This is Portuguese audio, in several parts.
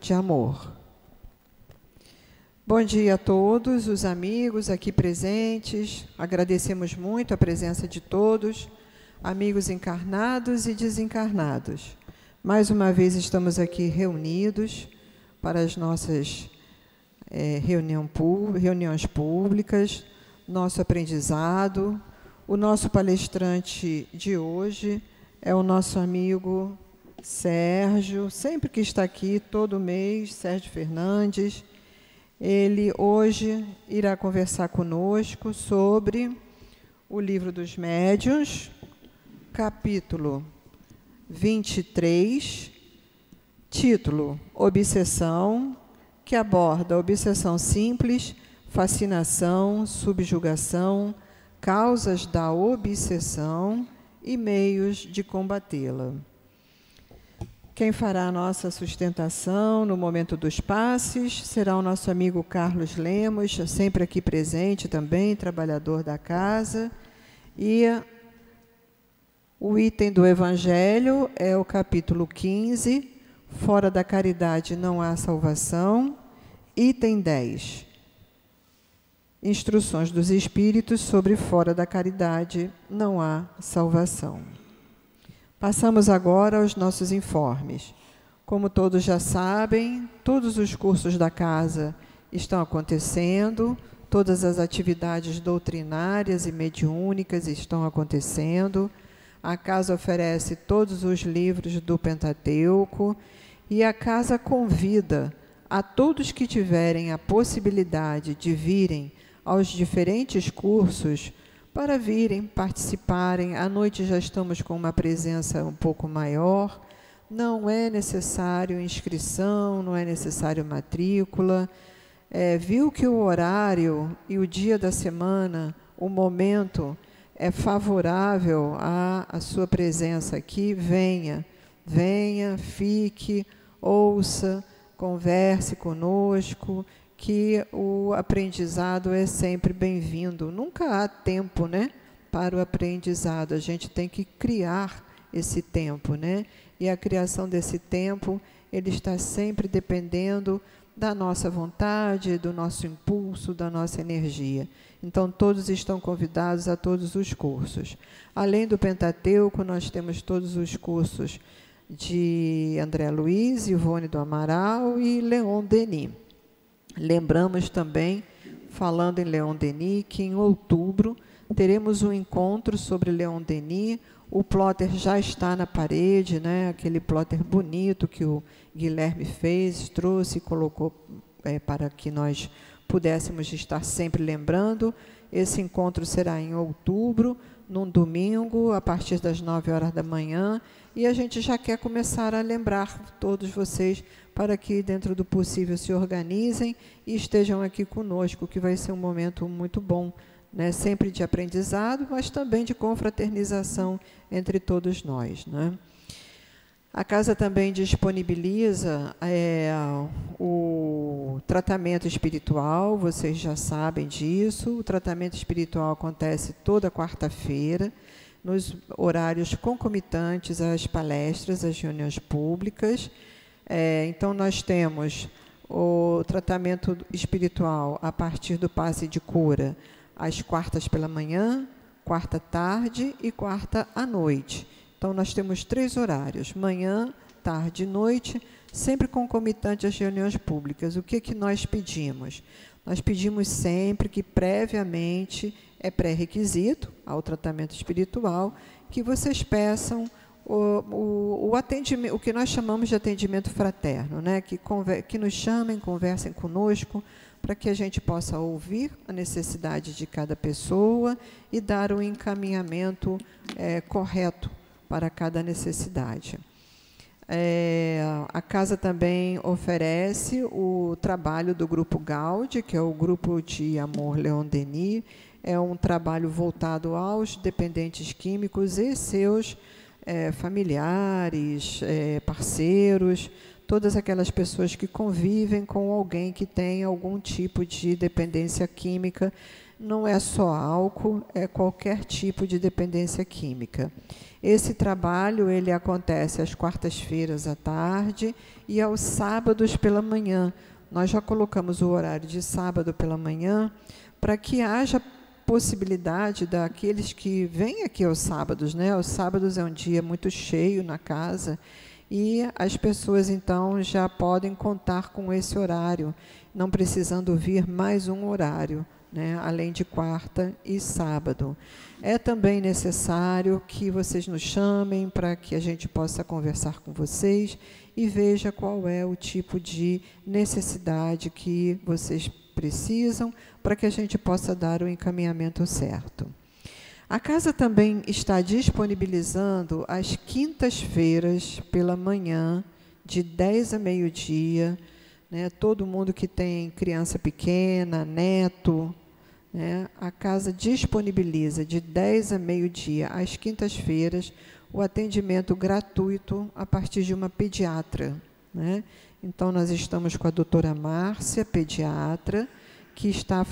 de amor. Bom dia a todos os amigos aqui presentes. Agradecemos muito a presença de todos, amigos encarnados e desencarnados. Mais uma vez estamos aqui reunidos para as nossas reuniões públicas, nosso aprendizado. O nosso palestrante de hoje é o nosso amigo Sérgio, sempre que está aqui, todo mês, Sérgio Fernandes. Ele hoje irá conversar conosco sobre o Livro dos Médiuns, capítulo 23, título Obsessão, que aborda obsessão simples, fascinação, subjugação, causas da obsessão e meios de combatê-la. Quem fará a nossa sustentação no momento dos passes será o nosso amigo Carlos Lemos, sempre aqui presente também, trabalhador da casa. E o item do Evangelho é o capítulo 15, Fora da caridade não há salvação. Item 10, Instruções dos Espíritos sobre fora da caridade não há salvação. Passamos agora aos nossos informes. Como todos já sabem, todos os cursos da casa estão acontecendo, todas as atividades doutrinárias e mediúnicas estão acontecendo. A casa oferece todos os livros do Pentateuco e a casa convida a todos que tiverem a possibilidade de virem aos diferentes cursos para virem, participarem. À noite já estamos com uma presença um pouco maior. Não é necessário inscrição, não é necessário matrícula. Viu que o horário e o dia da semana, o momento é favorável à sua presença aqui, venha, fique, ouça, converse conosco, que o aprendizado é sempre bem-vindo. Nunca há tempo, para o aprendizado. A gente tem que criar esse tempo, E a criação desse tempo, ele está sempre dependendo da nossa vontade, do nosso impulso, da nossa energia. Então, todos estão convidados a todos os cursos. Além do Pentateuco, nós temos todos os cursos de André Luiz, Ivone do Amaral e Leon Denis. Lembramos também, falando em Leon Denis, que em outubro teremos um encontro sobre Leon Denis. O plotter já está na parede, aquele plotter bonito que o Guilherme fez, trouxe e colocou para que nós pudéssemos estar sempre lembrando. Esse encontro será em outubro, num domingo, a partir das 9 horas da manhã, e a gente já quer começar a lembrar todos vocês para que, dentro do possível, se organizem e estejam aqui conosco, que vai ser um momento muito bom, sempre de aprendizado, mas também de confraternização entre todos nós. A casa também disponibiliza o tratamento espiritual, vocês já sabem disso. O tratamento espiritual acontece toda quarta-feira, nos horários concomitantes às palestras, às reuniões públicas. Então, nós temos o tratamento espiritual a partir do passe de cura, às quartas pela manhã, quarta tarde e quarta à noite. Então, nós temos 3 horários, manhã, tarde e noite, sempre concomitante às reuniões públicas. O que nós pedimos? Nós pedimos sempre que, previamente, é pré-requisito ao tratamento espiritual, que vocês peçam o atendimento, o que nós chamamos de atendimento fraterno, que nos chamem, conversem conosco, para que a gente possa ouvir a necessidade de cada pessoa e dar um encaminhamento correto para cada necessidade. A casa também oferece o trabalho do Grupo Gaudi, que é o Grupo de Amor Leon Denis. É um trabalho voltado aos dependentes químicos e seus familiares, parceiros. todas aquelas pessoas que convivem com alguém que tem algum tipo de dependência química. Não é só álcool, é qualquer tipo de dependência química. Esse trabalho ele acontece às quartas-feiras à tarde e aos sábados pela manhã. Nós já colocamos o horário de sábado pela manhã para que haja possibilidade daqueles que vêm aqui aos sábados, né? Os sábados é um dia muito cheio na casa e as pessoas então já podem contar com esse horário, não precisando vir mais um horário, né, além de quarta e sábado. É também necessário que vocês nos chamem para que a gente possa conversar com vocês e veja qual é o tipo de necessidade que vocês precisam para que a gente possa dar o encaminhamento certo. A casa também está disponibilizando às quintas-feiras pela manhã, de 10 a meio-dia, né, todo mundo que tem criança pequena, neto, né, a casa disponibiliza de 10 a meio-dia, às quintas-feiras, o atendimento gratuito a partir de uma pediatra, né? Então, nós estamos com a doutora Márcia, pediatra, que está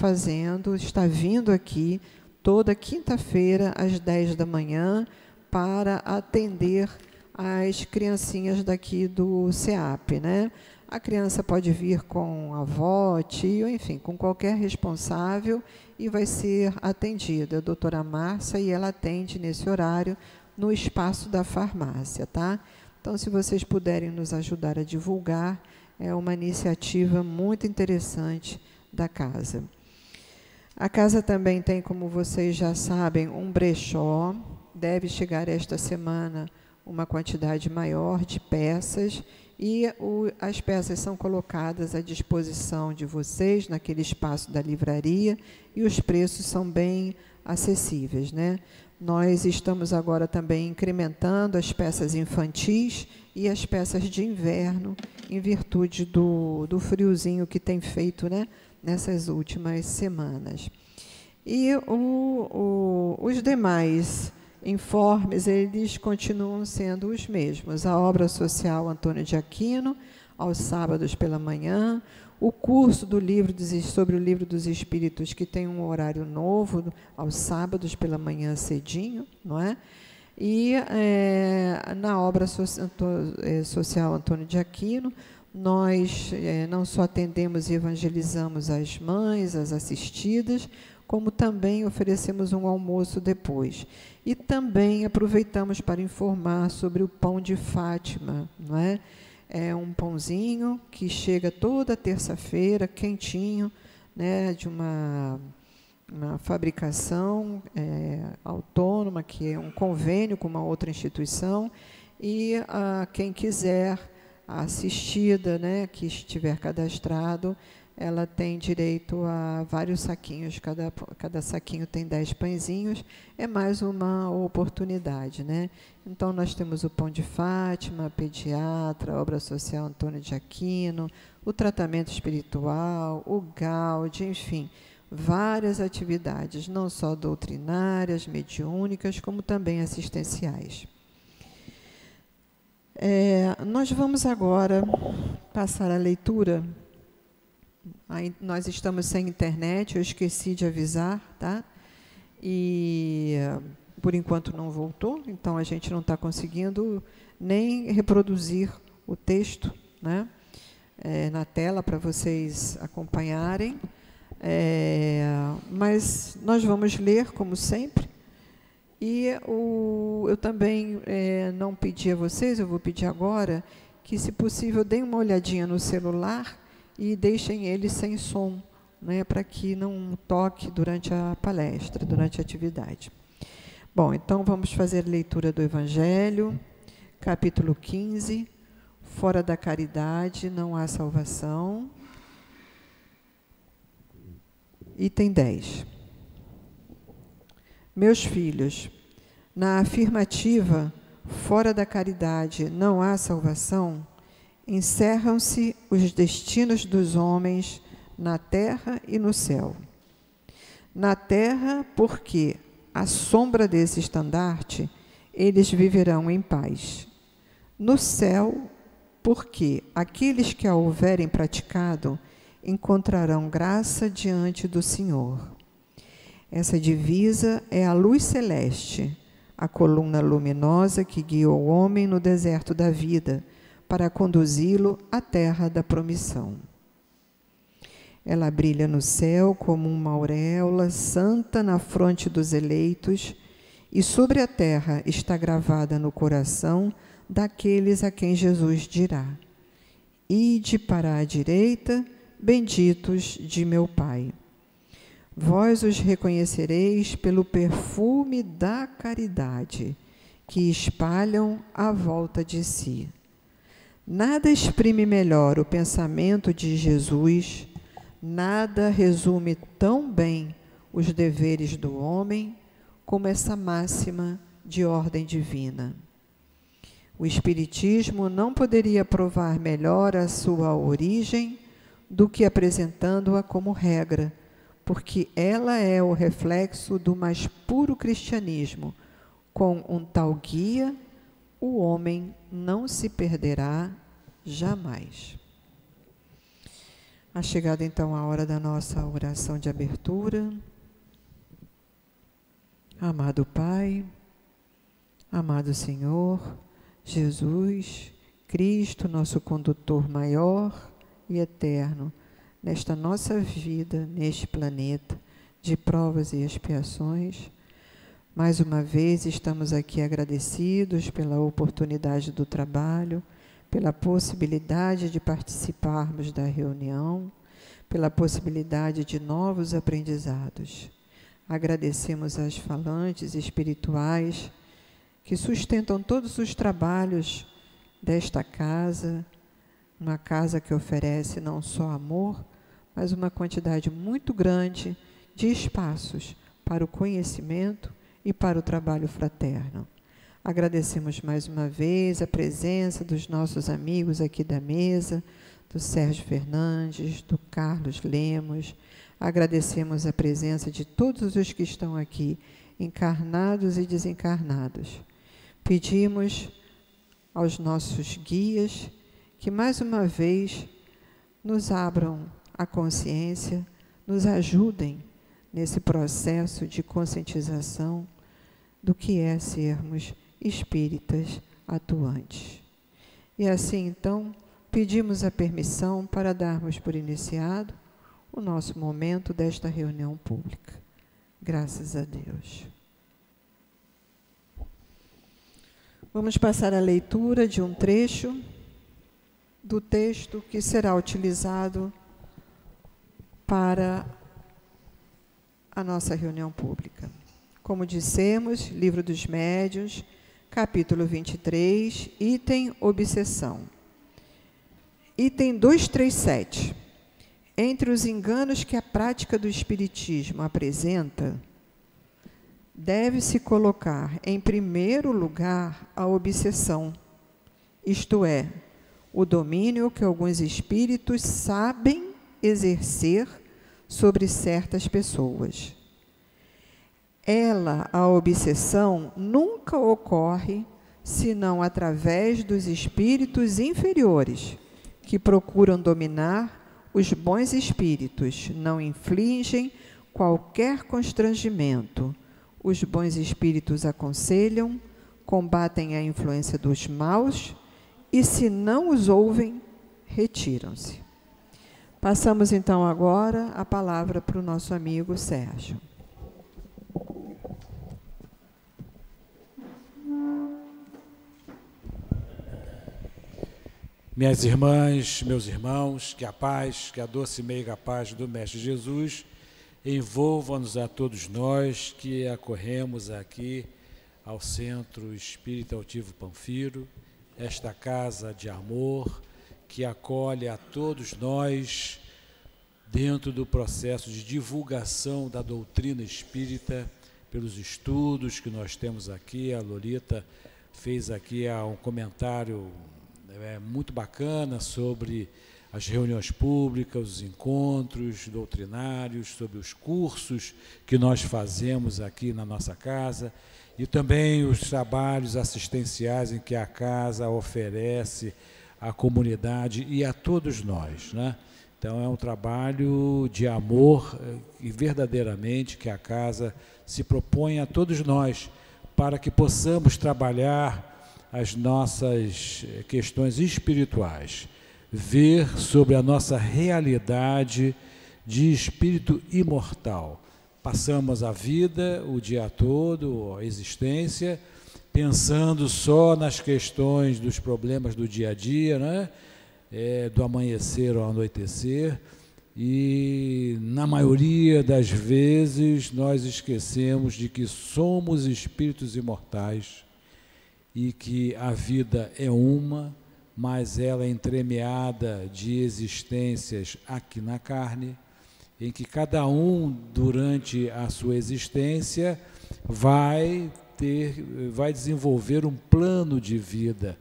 vindo aqui toda quinta-feira, às 10 da manhã, para atender as criancinhas daqui do CEAP, né? A criança pode vir com a avó, tio, enfim, com qualquer responsável e vai ser atendida. A doutora Márcia, e ela atende nesse horário no espaço da farmácia, tá? Então, se vocês puderem nos ajudar a divulgar, é uma iniciativa muito interessante da casa. A casa também tem, como vocês já sabem, um brechó. Deve chegar esta semana uma quantidade maior de peças e as peças são colocadas à disposição de vocês naquele espaço da livraria e os preços são bem acessíveis, né? Nós estamos agora também incrementando as peças infantis e as peças de inverno, em virtude do friozinho que tem feito, né, nessas últimas semanas. E os demais informes, eles continuam sendo os mesmos. A obra social Antônio de Aquino, aos sábados pela manhã, o curso sobre o Livro dos Espíritos, que tem um horário novo, aos sábados pela manhã cedinho, não é? E na obra social Antônio de Aquino, nós não só atendemos e evangelizamos as mães, as assistidas, como também oferecemos um almoço depois. E também aproveitamos para informar sobre o pão de Fátima, não é? É um pãozinho que chega toda terça-feira, quentinho, né, de uma fabricação autônoma, que é um convênio com uma outra instituição, e quem quiser, a assistida, né, que estiver cadastrado, ela tem direito a vários saquinhos, cada saquinho tem 10 pãezinhos, é mais uma oportunidade, né? Então, nós temos o Pão de Fátima, a pediatra, a obra social Antônio de Aquino, o tratamento espiritual, o Gaude, enfim, várias atividades, não só doutrinárias, mediúnicas, como também assistenciais. Nós vamos agora passar a leitura. Nós estamos sem internet, eu esqueci de avisar, tá? E por enquanto não voltou, então a gente não está conseguindo nem reproduzir o texto, né, na tela para vocês acompanharem. Mas nós vamos ler, como sempre. E eu também não pedi a vocês, eu vou pedir agora, que, se possível, deem uma olhadinha no celular e deixem ele sem som, né, para que não toque durante a palestra, durante a atividade. Bom, então vamos fazer leitura do Evangelho, capítulo 15, fora da caridade não há salvação. Item 10. Meus filhos, na afirmativa, fora da caridade não há salvação, encerram-se os destinos dos homens na terra e no céu. Na terra, porque, à sombra desse estandarte, eles viverão em paz. No céu, porque aqueles que a houverem praticado encontrarão graça diante do Senhor. Essa divisa é a luz celeste, a coluna luminosa que guia o homem no deserto da vida, para conduzi-lo à terra da promissão. Ela brilha no céu como uma auréola santa na fronte dos eleitos, e sobre a terra está gravada no coração daqueles a quem Jesus dirá: Ide para a direita, benditos de meu Pai. Vós os reconhecereis pelo perfume da caridade que espalham à volta de si. Nada exprime melhor o pensamento de Jesus, nada resume tão bem os deveres do homem como essa máxima de ordem divina. O Espiritismo não poderia provar melhor a sua origem do que apresentando-a como regra, porque ela é o reflexo do mais puro cristianismo. Com um tal guia, o homem não se perderá jamais. Ha chegado então a hora da nossa oração de abertura. Amado Pai, amado Senhor, Jesus, Cristo, nosso condutor maior e eterno, nesta nossa vida, neste planeta de provas e expiações, mais uma vez estamos aqui agradecidos pela oportunidade do trabalho, pela possibilidade de participarmos da reunião, pela possibilidade de novos aprendizados. Agradecemos às falantes espirituais que sustentam todos os trabalhos desta casa, uma casa que oferece não só amor, mas uma quantidade muito grande de espaços para o conhecimento e para o trabalho fraterno. Agradecemos mais uma vez a presença dos nossos amigos aqui da mesa, do Sérgio Fernandes, do Carlos Lemos. Agradecemos a presença de todos os que estão aqui, encarnados e desencarnados. Pedimos aos nossos guias que mais uma vez nos abram a consciência, nos ajudem nesse processo de conscientização do que é sermos espíritas atuantes. E assim, então, pedimos a permissão para darmos por iniciado o nosso momento desta reunião pública. Graças a Deus. Vamos passar a leitura de um trecho do texto que será utilizado para a nossa reunião pública. Como dissemos, Livro dos Médiuns, capítulo 23, item obsessão. Item 237. Entre os enganos que a prática do espiritismo apresenta, deve-se colocar em primeiro lugar a obsessão, isto é, o domínio que alguns espíritos sabem exercer sobre certas pessoas. Ela, a obsessão, nunca ocorre senão através dos espíritos inferiores, que procuram dominar os bons espíritos, não infligem qualquer constrangimento. Os bons espíritos aconselham, combatem a influência dos maus e, se não os ouvem, retiram-se. Passamos então agora a palavra para o nosso amigo Sérgio. Minhas irmãs, meus irmãos, que a paz, que a doce e meiga paz do Mestre Jesus envolva-nos a todos nós que acorremos aqui ao Centro Espírita Altivo Panfiro, esta casa de amor que acolhe a todos nós dentro do processo de divulgação da doutrina espírita, pelos estudos que nós temos aqui. A Lolita fez aqui um comentário muito bacana sobre as reuniões públicas, os encontros doutrinários, sobre os cursos que nós fazemos aqui na nossa casa e também os trabalhos assistenciais em que a casa oferece à comunidade e a todos nós, né? Então é um trabalho de amor e verdadeiramente que a casa se propõe a todos nós, para que possamos trabalhar as nossas questões espirituais, ver sobre a nossa realidade de espírito imortal. Passamos a vida, o dia todo, a existência, pensando só nas questões dos problemas do dia a dia, né? Do amanhecer ao anoitecer, e na maioria das vezes nós esquecemos de que somos espíritos imortais e que a vida é uma, mas ela é entremeada de existências aqui na carne, em que cada um, durante a sua existência, vai desenvolver um plano de vida,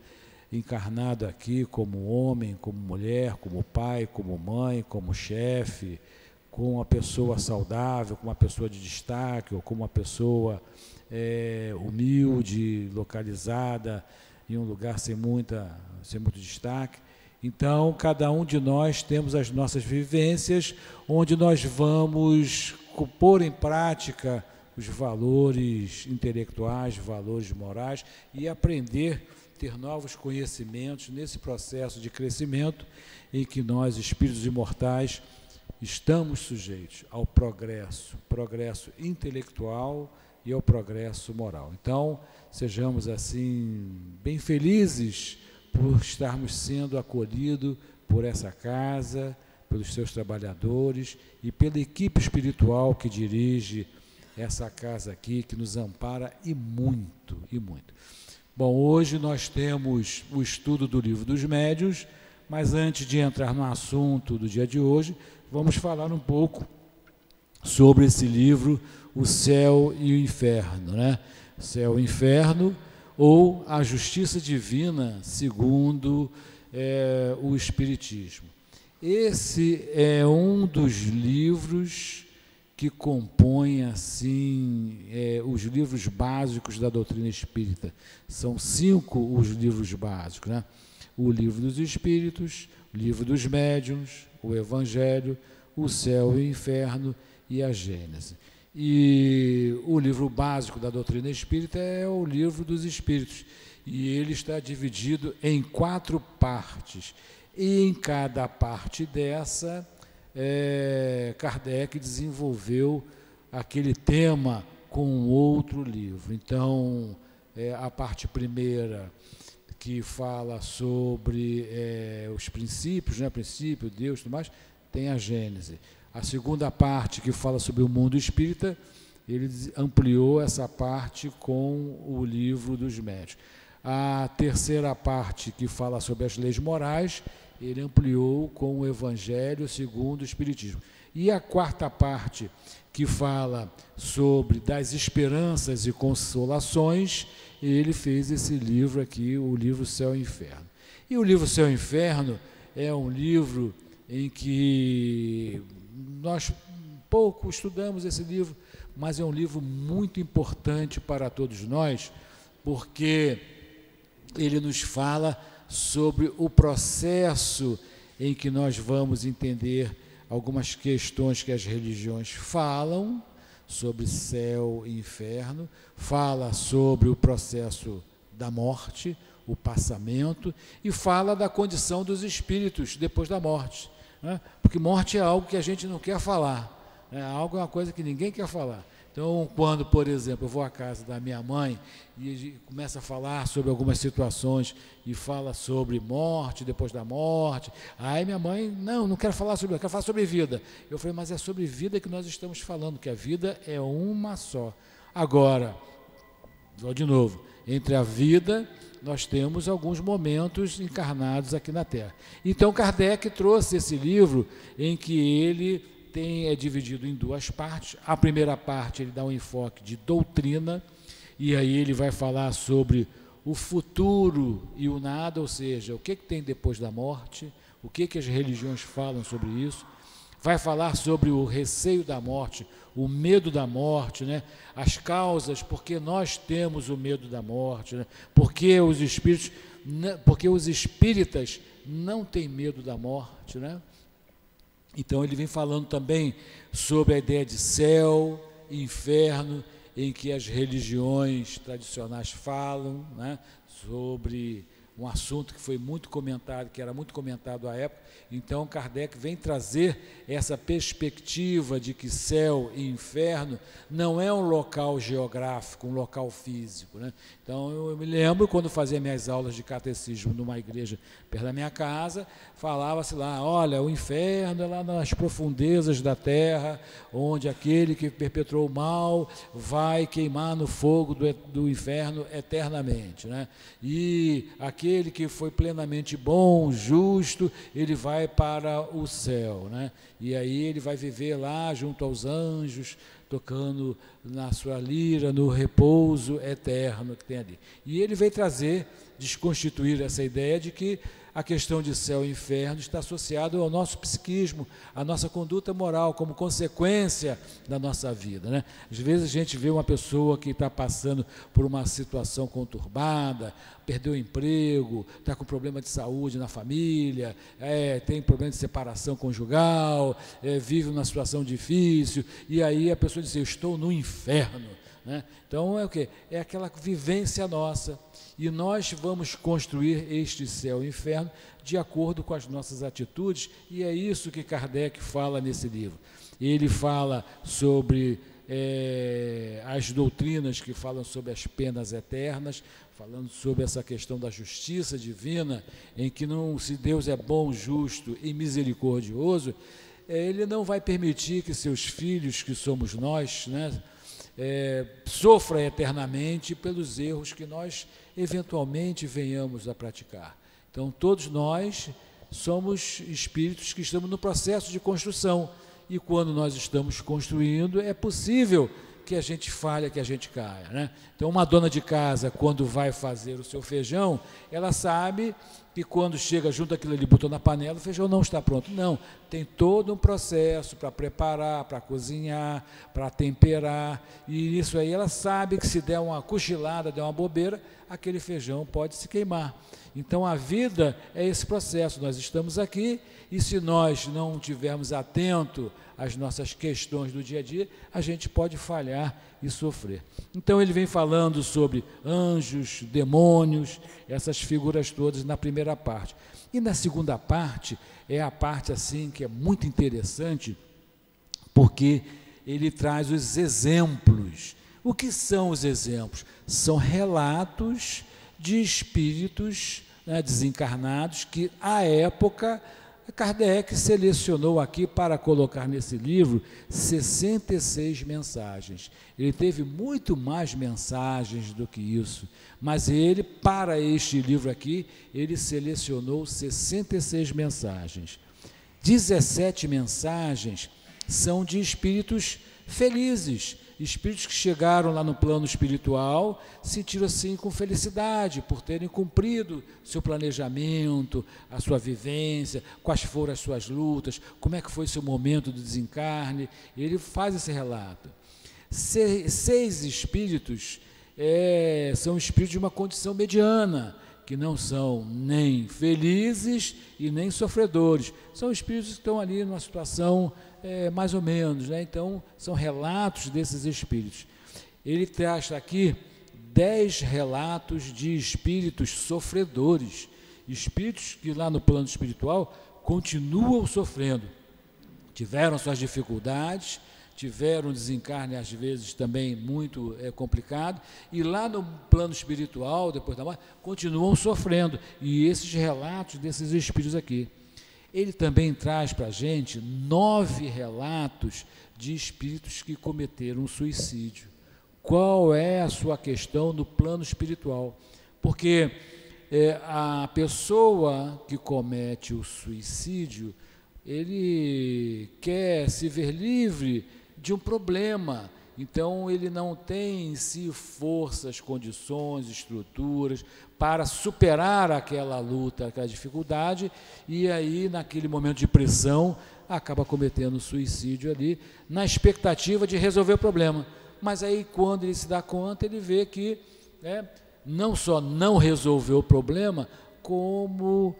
encarnado aqui como homem, como mulher, como pai, como mãe, como chefe, como uma pessoa saudável, como uma pessoa de destaque, ou como uma pessoa humilde, localizada em um lugar sem muito destaque. Então, cada um de nós temos as nossas vivências, onde nós vamos pôr em prática os valores intelectuais, valores morais, e aprender, ter novos conhecimentos nesse processo de crescimento em que nós, espíritos imortais, estamos sujeitos ao progresso intelectual e ao progresso moral. Então, sejamos assim bem felizes por estarmos sendo acolhidos por essa casa, pelos seus trabalhadores e pela equipe espiritual que dirige essa casa aqui, que nos ampara e muito, e muito. Bom, hoje nós temos o estudo do Livro dos Médiuns, mas antes de entrar no assunto do dia de hoje, vamos falar um pouco sobre esse livro, O Céu e o Inferno, né? Céu e Inferno, ou a Justiça Divina, segundo o Espiritismo. Esse é um dos livros que compõem assim, os livros básicos da doutrina espírita. São 5 os livros básicos, né? O Livro dos Espíritos, o Livro dos Médiuns, o Evangelho, o Céu e o Inferno e a Gênese. E o livro básico da doutrina espírita é o Livro dos Espíritos, e ele está dividido em 4 partes, e em cada parte dessa, Kardec desenvolveu aquele tema com outro livro. Então, a parte primeira, que fala sobre os princípios, né? Princípio, Deus e tudo mais, tem a Gênese. A segunda parte, que fala sobre o mundo espírita, ele ampliou essa parte com o Livro dos Médiuns. A terceira parte, que fala sobre as leis morais, ele ampliou com o Evangelho segundo o Espiritismo. E a quarta parte, que fala sobre das esperanças e consolações, ele fez esse livro aqui, o livro Céu e Inferno. E o livro Céu e Inferno é um livro em que nós pouco estudamos esse livro, mas é um livro muito importante para todos nós, porque ele nos fala sobre o processo em que nós vamos entender algumas questões que as religiões falam sobre céu e inferno, fala sobre o processo da morte, o passamento, e fala da condição dos espíritos depois da morte, né? Porque morte é algo que a gente não quer falar, né? Algo é uma coisa que ninguém quer falar. Então, quando, por exemplo, eu vou à casa da minha mãe e começa a falar sobre algumas situações e fala sobre morte, depois da morte, aí minha mãe, não quero falar sobre isso, quero falar sobre vida. Eu falei, mas é sobre vida que nós estamos falando, que a vida é uma só. Agora, vou de novo, entre a vida, nós temos alguns momentos encarnados aqui na Terra. Então, Kardec trouxe esse livro em que ele é dividido em 2 partes. A primeira parte ele dá um enfoque de doutrina, e aí ele vai falar sobre o futuro e o nada, ou seja, o que tem depois da morte, o que as religiões falam sobre isso. Vai falar sobre o receio da morte, o medo da morte, né? As causas, porque nós temos o medo da morte, né? Porque os espíritas não tem medo da morte, né? Então ele vem falando também sobre a ideia de céu, inferno, em que as religiões tradicionais falam, né? Sobre um assunto que foi muito comentado, que era muito comentado à época. Então Kardec vem trazer essa perspectiva de que céu e inferno não é um local geográfico, um local físico, né? Então eu me lembro quando fazia minhas aulas de catecismo numa igreja perto da minha casa, falava-se lá, olha, o inferno é lá nas profundezas da terra, onde aquele que perpetrou o mal vai queimar no fogo do inferno eternamente, né? E aquele que foi plenamente bom, justo, ele vai para o céu, né? E aí ele vai viver lá junto aos anjos, tocando na sua lira, no repouso eterno que tem ali. E ele veio trazer, desconstituir essa ideia de que a questão de céu e inferno está associada ao nosso psiquismo, à nossa conduta moral, como consequência da nossa vida, né? Às vezes a gente vê uma pessoa que está passando por uma situação conturbada, perdeu o emprego, está com problema de saúde na família, tem problema de separação conjugal, vive uma situação difícil, e aí a pessoa diz, eu estou no inferno, né? Então é o quê? É aquela vivência nossa, e nós vamos construir este céu e inferno de acordo com as nossas atitudes, e é isso que Kardec fala nesse livro. Ele fala sobre as doutrinas que falam sobre as penas eternas, falando sobre essa questão da justiça divina, em que não, se Deus é bom, justo e misericordioso, Ele não vai permitir que seus filhos, que somos nós, né, sofra eternamente pelos erros que nós eventualmente venhamos a praticar. Então todos nós somos espíritos que estamos no processo de construção, e quando nós estamos construindo é possível que a gente falhe, que a gente caia, né? Então uma dona de casa, quando vai fazer o seu feijão, ela sabe que quando chega junto aquilo ali, botou na panela, o feijão não está pronto. Não, tem todo um processo para preparar, para cozinhar, para temperar, e isso aí ela sabe que se der uma cochilada, der uma bobeira, aquele feijão pode se queimar. Então a vida é esse processo, nós estamos aqui, e se nós não estivermos atentos às nossas questões do dia a dia, a gente pode falhar e sofrer. Então ele vem falando sobre anjos, demônios, essas figuras todas na primeira parte. E na segunda parte, é a parte assim que é muito interessante, porque ele traz os exemplos. O que são os exemplos? São relatos de espíritos, né, desencarnados, que à época Kardec selecionou aqui para colocar nesse livro 66 mensagens. Ele teve muito mais mensagens do que isso, mas ele, para este livro aqui, ele selecionou 66 mensagens. 17 mensagens são de espíritos felizes, espíritos que chegaram lá no plano espiritual, sentiram assim com felicidade por terem cumprido seu planejamento, a sua vivência, quais foram as suas lutas, como é que foi seu momento do desencarne. Ele faz esse relato. 6 espíritos são espíritos de uma condição mediana, que não são nem felizes e nem sofredores, são espíritos que estão ali numa situação mais ou menos, né? Então são relatos desses espíritos. Ele traz aqui 10 relatos de espíritos sofredores, espíritos que lá no plano espiritual continuam sofrendo, tiveram suas dificuldades, tiveram um desencarne às vezes também muito complicado, e lá no plano espiritual, depois da morte, continuam sofrendo, e esses relatos desses espíritos aqui. Ele também traz para a gente 9 relatos de espíritos que cometeram suicídio. Qual é a sua questão no plano espiritual? Porque a pessoa que comete o suicídio, ele quer se ver livre de um problema, então ele não tem em si forças, condições, estruturas para superar aquela luta, aquela dificuldade, e aí naquele momento de pressão acaba cometendo suicídio ali, na expectativa de resolver o problema. Mas aí quando ele se dá conta, ele vê que não só não resolveu o problema, como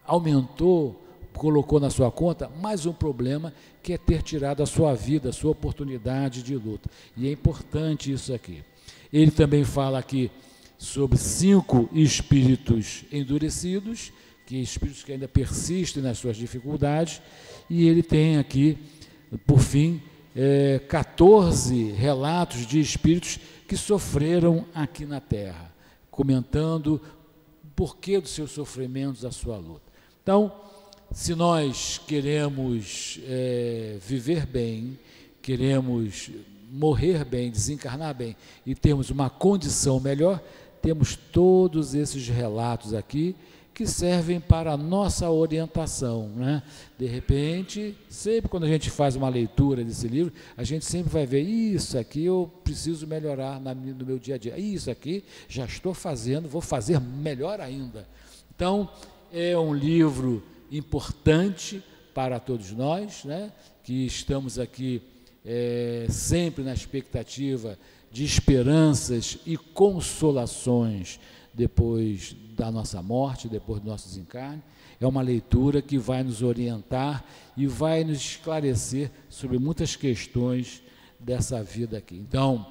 aumentou, colocou na sua conta mais um problema, que é ter tirado a sua vida, a sua oportunidade de luta. E é importante isso aqui. Ele também fala aqui sobre 5 espíritos endurecidos, que espíritos que ainda persistem nas suas dificuldades, e ele tem aqui, por fim, 14 relatos de espíritos que sofreram aqui na Terra, comentando o porquê dos seus sofrimentos, a sua luta. Então, se nós queremos viver bem, queremos morrer bem, desencarnar bem e termos uma condição melhor, temos todos esses relatos aqui que servem para a nossa orientação, né? De repente, sempre quando a gente faz uma leitura desse livro, a gente sempre vai ver, isso aqui eu preciso melhorar no meu dia a dia, isso aqui já estou fazendo, vou fazer melhor ainda. Então, é um livro importante para todos nós, né? Que estamos aqui sempre na expectativa de esperanças e consolações depois da nossa morte, depois do nosso desencarne. É uma leitura que vai nos orientar e vai nos esclarecer sobre muitas questões dessa vida aqui. Então,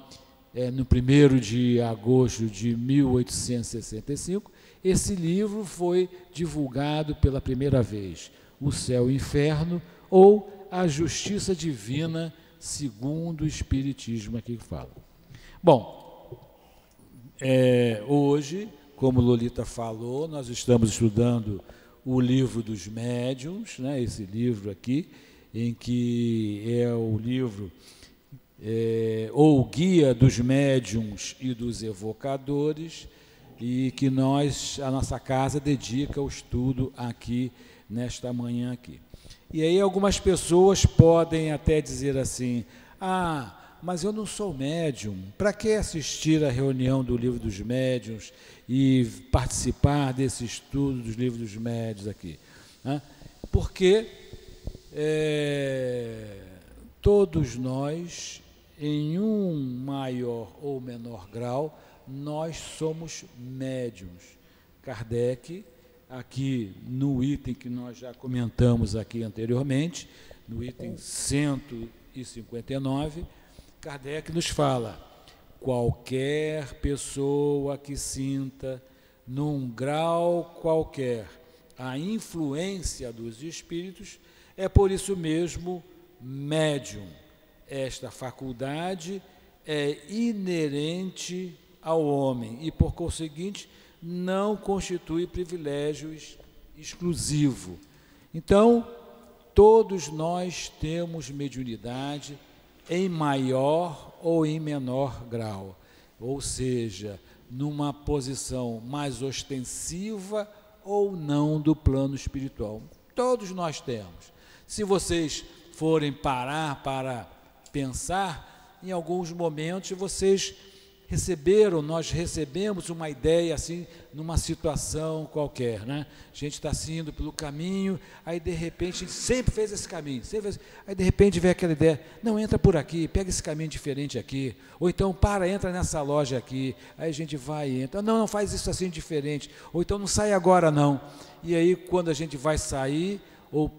no 1º de agosto de 1865, esse livro foi divulgado pela primeira vez, O Céu e o Inferno, ou A Justiça Divina, segundo o Espiritismo, aqui que fala. Bom, hoje, como Lolita falou, nós estamos estudando o Livro dos Médiuns, né, esse livro aqui, em que é o livro, ou Guia dos Médiuns e dos Evocadores, e que a nossa casa dedica ao estudo aqui, nesta manhã aqui. E aí algumas pessoas podem até dizer assim, mas eu não sou médium, para que assistir à reunião do Livro dos Médiuns e participar desse estudo dos Livros dos Médiuns aqui? Porque todos nós, em um maior ou menor grau, nós somos médiuns. Kardec, aqui no item que nós já comentamos aqui anteriormente, no item 159, Kardec nos fala: qualquer pessoa que sinta, num grau qualquer, a influência dos espíritos, é por isso mesmo médium. Esta faculdade é inerente ao homem e, por conseguinte, não constitui privilégio exclusivo. Então, todos nós temos mediunidade em maior ou em menor grau, ou seja, numa posição mais ostensiva ou não do plano espiritual. Todos nós temos. Se vocês forem parar para pensar, em alguns momentos vocês nós recebemos uma ideia assim, numa situação qualquer, né? A gente está assim, indo pelo caminho, aí de repente, a gente sempre fez esse caminho, aí de repente vem aquela ideia, não, entra por aqui, pega esse caminho diferente aqui, ou então entra nessa loja aqui, aí a gente vai e entra, não, faz isso assim diferente, ou então não sai agora não, e aí quando a gente vai sair, ou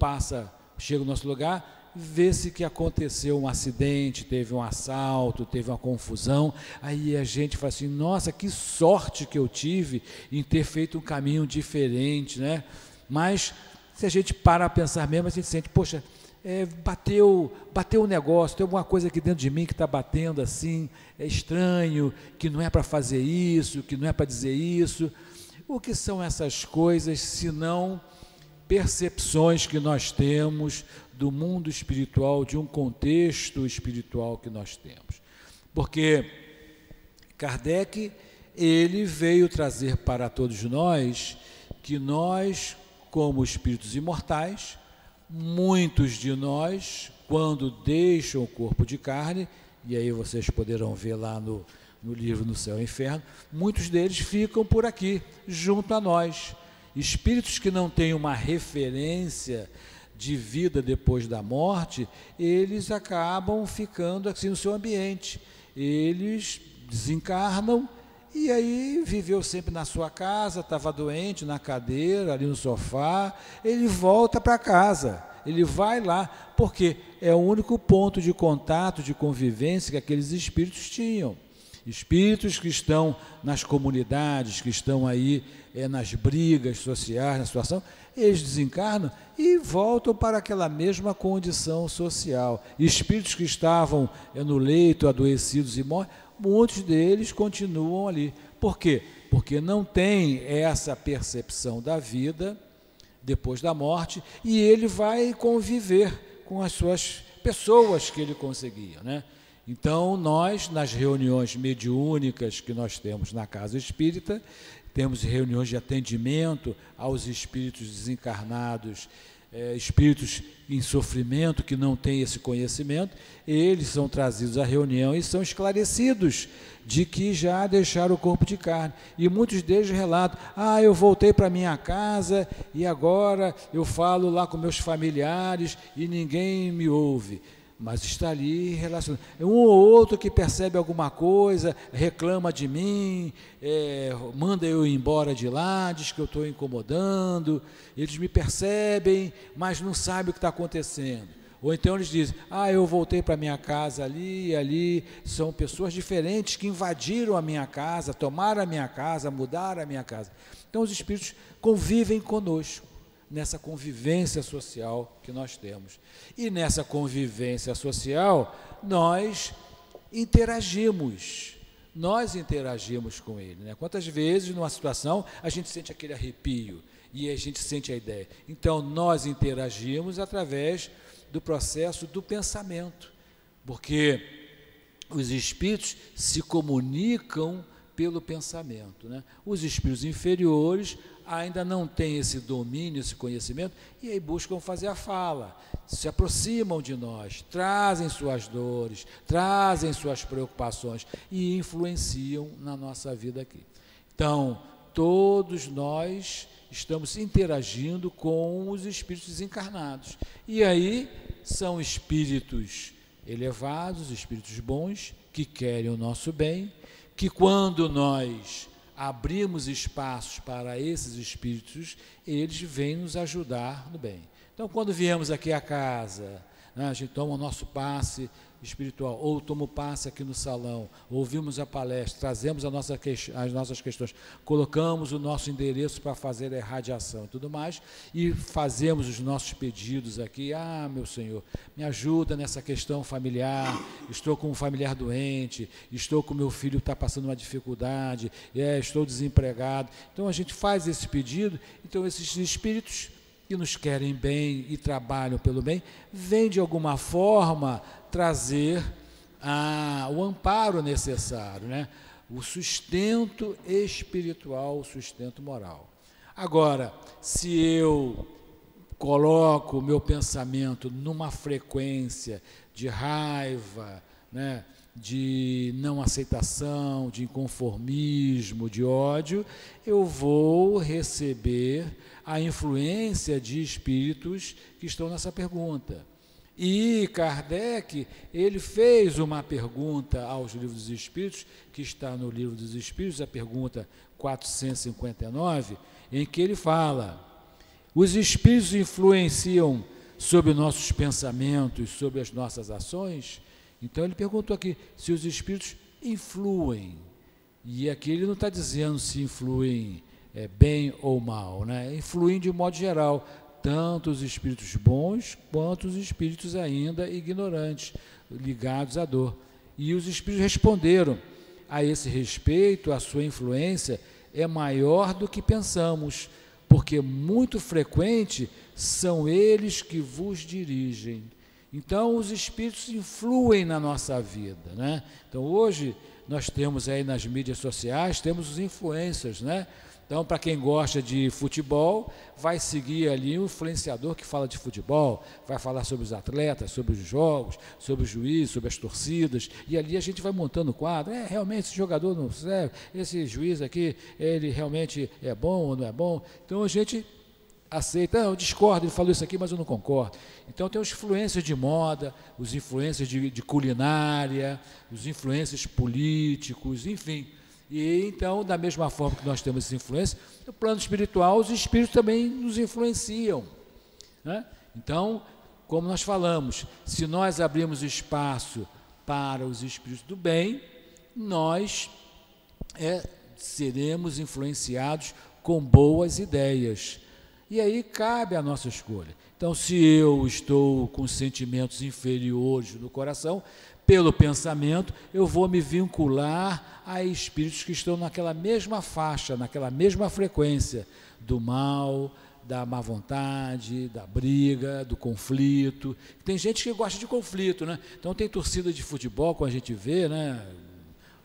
chega no nosso lugar, vê-se que aconteceu um acidente, teve um assalto, teve uma confusão, aí a gente fala assim, nossa, que sorte que eu tive em ter feito um caminho diferente, né? Mas, se a gente parar a pensar mesmo, a gente sente, poxa, bateu um negócio, tem alguma coisa aqui dentro de mim que está batendo assim, é estranho, que não é para fazer isso, que não é para dizer isso. O que são essas coisas, se não percepções que nós temos do mundo espiritual, de um contexto espiritual que nós temos? Porque Kardec, ele veio trazer para todos nós que nós, como espíritos imortais, muitos de nós, quando deixam o corpo de carne, e aí vocês poderão ver lá no livro No Céu e Inferno, muitos deles ficam por aqui, junto a nós. Espíritos que não têm uma referência de vida depois da morte, eles acabam ficando assim no seu ambiente. Eles desencarnam e aí viveu sempre na sua casa, estava doente, na cadeira, ali no sofá. Ele volta para casa, ele vai lá, porque é o único ponto de contato, de convivência que aqueles espíritos tinham. Espíritos que estão nas comunidades, que estão aí nas brigas sociais, na situação, eles desencarnam e voltam para aquela mesma condição social. Espíritos que estavam no leito, adoecidos e mortos, muitos deles continuam ali. Por quê? Porque não tem essa percepção da vida depois da morte, e ele vai conviver com as suas pessoas que ele conseguia, né? Então, nós, nas reuniões mediúnicas que nós temos na Casa Espírita, temos reuniões de atendimento aos espíritos desencarnados, espíritos em sofrimento que não têm esse conhecimento, eles são trazidos à reunião e são esclarecidos de que já deixaram o corpo de carne. E muitos deles relatam: eu voltei para minha casa e agora eu falo lá com meus familiares e ninguém me ouve. Mas está ali relacionado. Um ou outro que percebe alguma coisa, reclama de mim, manda eu ir embora de lá, diz que eu estou incomodando. Eles me percebem, mas não sabem o que está acontecendo. Ou então eles dizem: eu voltei para minha casa ali e ali. São pessoas diferentes que invadiram a minha casa, tomaram a minha casa, mudaram a minha casa. Então os espíritos convivem conosco nessa convivência social que nós temos. E nessa convivência social, nós interagimos com ele, né? Quantas vezes, numa situação, a gente sente aquele arrepio e a gente sente a ideia. Então, nós interagimos através do processo do pensamento, porque os espíritos se comunicam pelo pensamento, né? Os espíritos inferiores ainda não têm esse domínio, esse conhecimento, e aí buscam fazer a fala, se aproximam de nós, trazem suas dores, trazem suas preocupações e influenciam na nossa vida aqui. Então, todos nós estamos interagindo com os espíritos desencarnados. E aí são espíritos elevados, espíritos bons, que querem o nosso bem, que quando nós abrimos espaços para esses espíritos, eles vêm nos ajudar no bem. Então, quando viemos aqui à casa, né, a gente toma o nosso passe espiritual, ou toma o passe aqui no salão, ouvimos a palestra, trazemos as nossas questões, colocamos o nosso endereço para fazer a irradiação e tudo mais, e fazemos os nossos pedidos aqui. Meu Senhor, me ajuda nessa questão familiar, estou com um familiar doente, estou com meu filho que está passando uma dificuldade, estou desempregado. Então a gente faz esse pedido. Então esses espíritos que nos querem bem e trabalham pelo bem, vêm de alguma forma trazer o amparo necessário, né? O sustento espiritual, o sustento moral. Agora, se eu coloco o meu pensamento numa frequência de raiva, né, de não aceitação, de inconformismo, de ódio, eu vou receber a influência de espíritos que estão nessa pergunta. E Kardec, ele fez uma pergunta aos livros dos Espíritos, que está no livro dos Espíritos, a pergunta 459, em que ele fala: os Espíritos influenciam sobre nossos pensamentos, sobre as nossas ações? Então ele perguntou aqui se os Espíritos influem, e aqui ele não está dizendo se influem bem ou mal, né? Influem de modo geral, tanto os espíritos bons quanto os espíritos ainda ignorantes, ligados à dor. E os espíritos responderam: a esse respeito, a sua influência é maior do que pensamos, porque muito frequente são eles que vos dirigem. Então, os espíritos influem na nossa vida, né? Então, hoje, nós temos aí nas mídias sociais, temos os influencers, né? Então, para quem gosta de futebol, vai seguir ali um influenciador que fala de futebol, vai falar sobre os atletas, sobre os jogos, sobre o juiz, sobre as torcidas, e ali a gente vai montando o quadro. Realmente esse jogador não serve, esse juiz aqui, ele realmente é bom ou não é bom? Então, a gente aceita: eu discordo, ele falou isso aqui, mas eu não concordo. Então tem os influencers de moda, os influencers de culinária, os influencers políticos, enfim. E então, da mesma forma que nós temos essa influência, no plano espiritual, os espíritos também nos influenciam, né? Então, como nós falamos, se nós abrirmos espaço para os espíritos do bem, nós seremos influenciados com boas ideias. E aí cabe a nossa escolha. Então, se eu estou com sentimentos inferiores no coração, pelo pensamento, eu vou me vincular a espíritos que estão naquela mesma faixa, naquela mesma frequência do mal, da má vontade, da briga, do conflito. Tem gente que gosta de conflito, né? Então tem torcida de futebol, como a gente vê, né?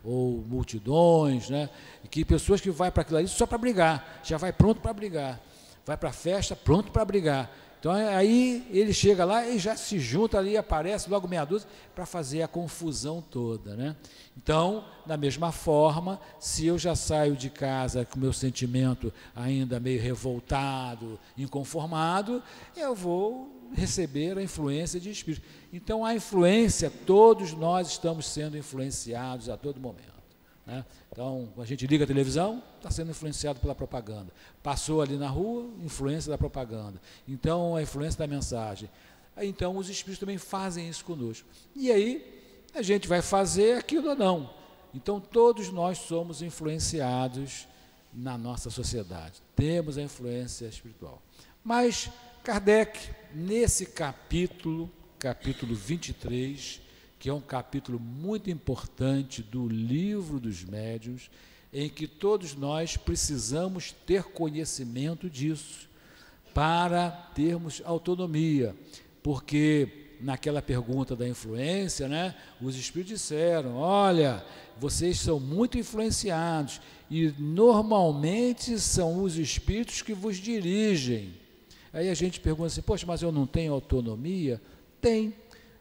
Ou multidões, né? Que pessoas que vão para aquilo ali só para brigar, já vai pronto para brigar, vai para a festa pronto para brigar. Então aí ele chega lá e já se junta ali, aparece logo meia dúzia para fazer a confusão toda, né? Então, da mesma forma, se eu já saio de casa com o meu sentimento ainda meio revoltado, inconformado, eu vou receber a influência de espírito. Então, a influência, todos nós estamos sendo influenciados a todo momento, né? Então, a gente liga a televisão, está sendo influenciado pela propaganda. Passou ali na rua, influência da propaganda. Então, a influência da mensagem. Então, os espíritos também fazem isso conosco. E aí, a gente vai fazer aquilo ou não. Então, todos nós somos influenciados na nossa sociedade. Temos a influência espiritual. Mas, Kardec, nesse capítulo 23, que é um capítulo muito importante do Livro dos Médiuns, em que todos nós precisamos ter conhecimento disso para termos autonomia, porque naquela pergunta da influência, né, os espíritos disseram, olha, vocês são muito influenciados e normalmente são os espíritos que vos dirigem. Aí a gente pergunta assim, poxa, mas eu não tenho autonomia? Tem.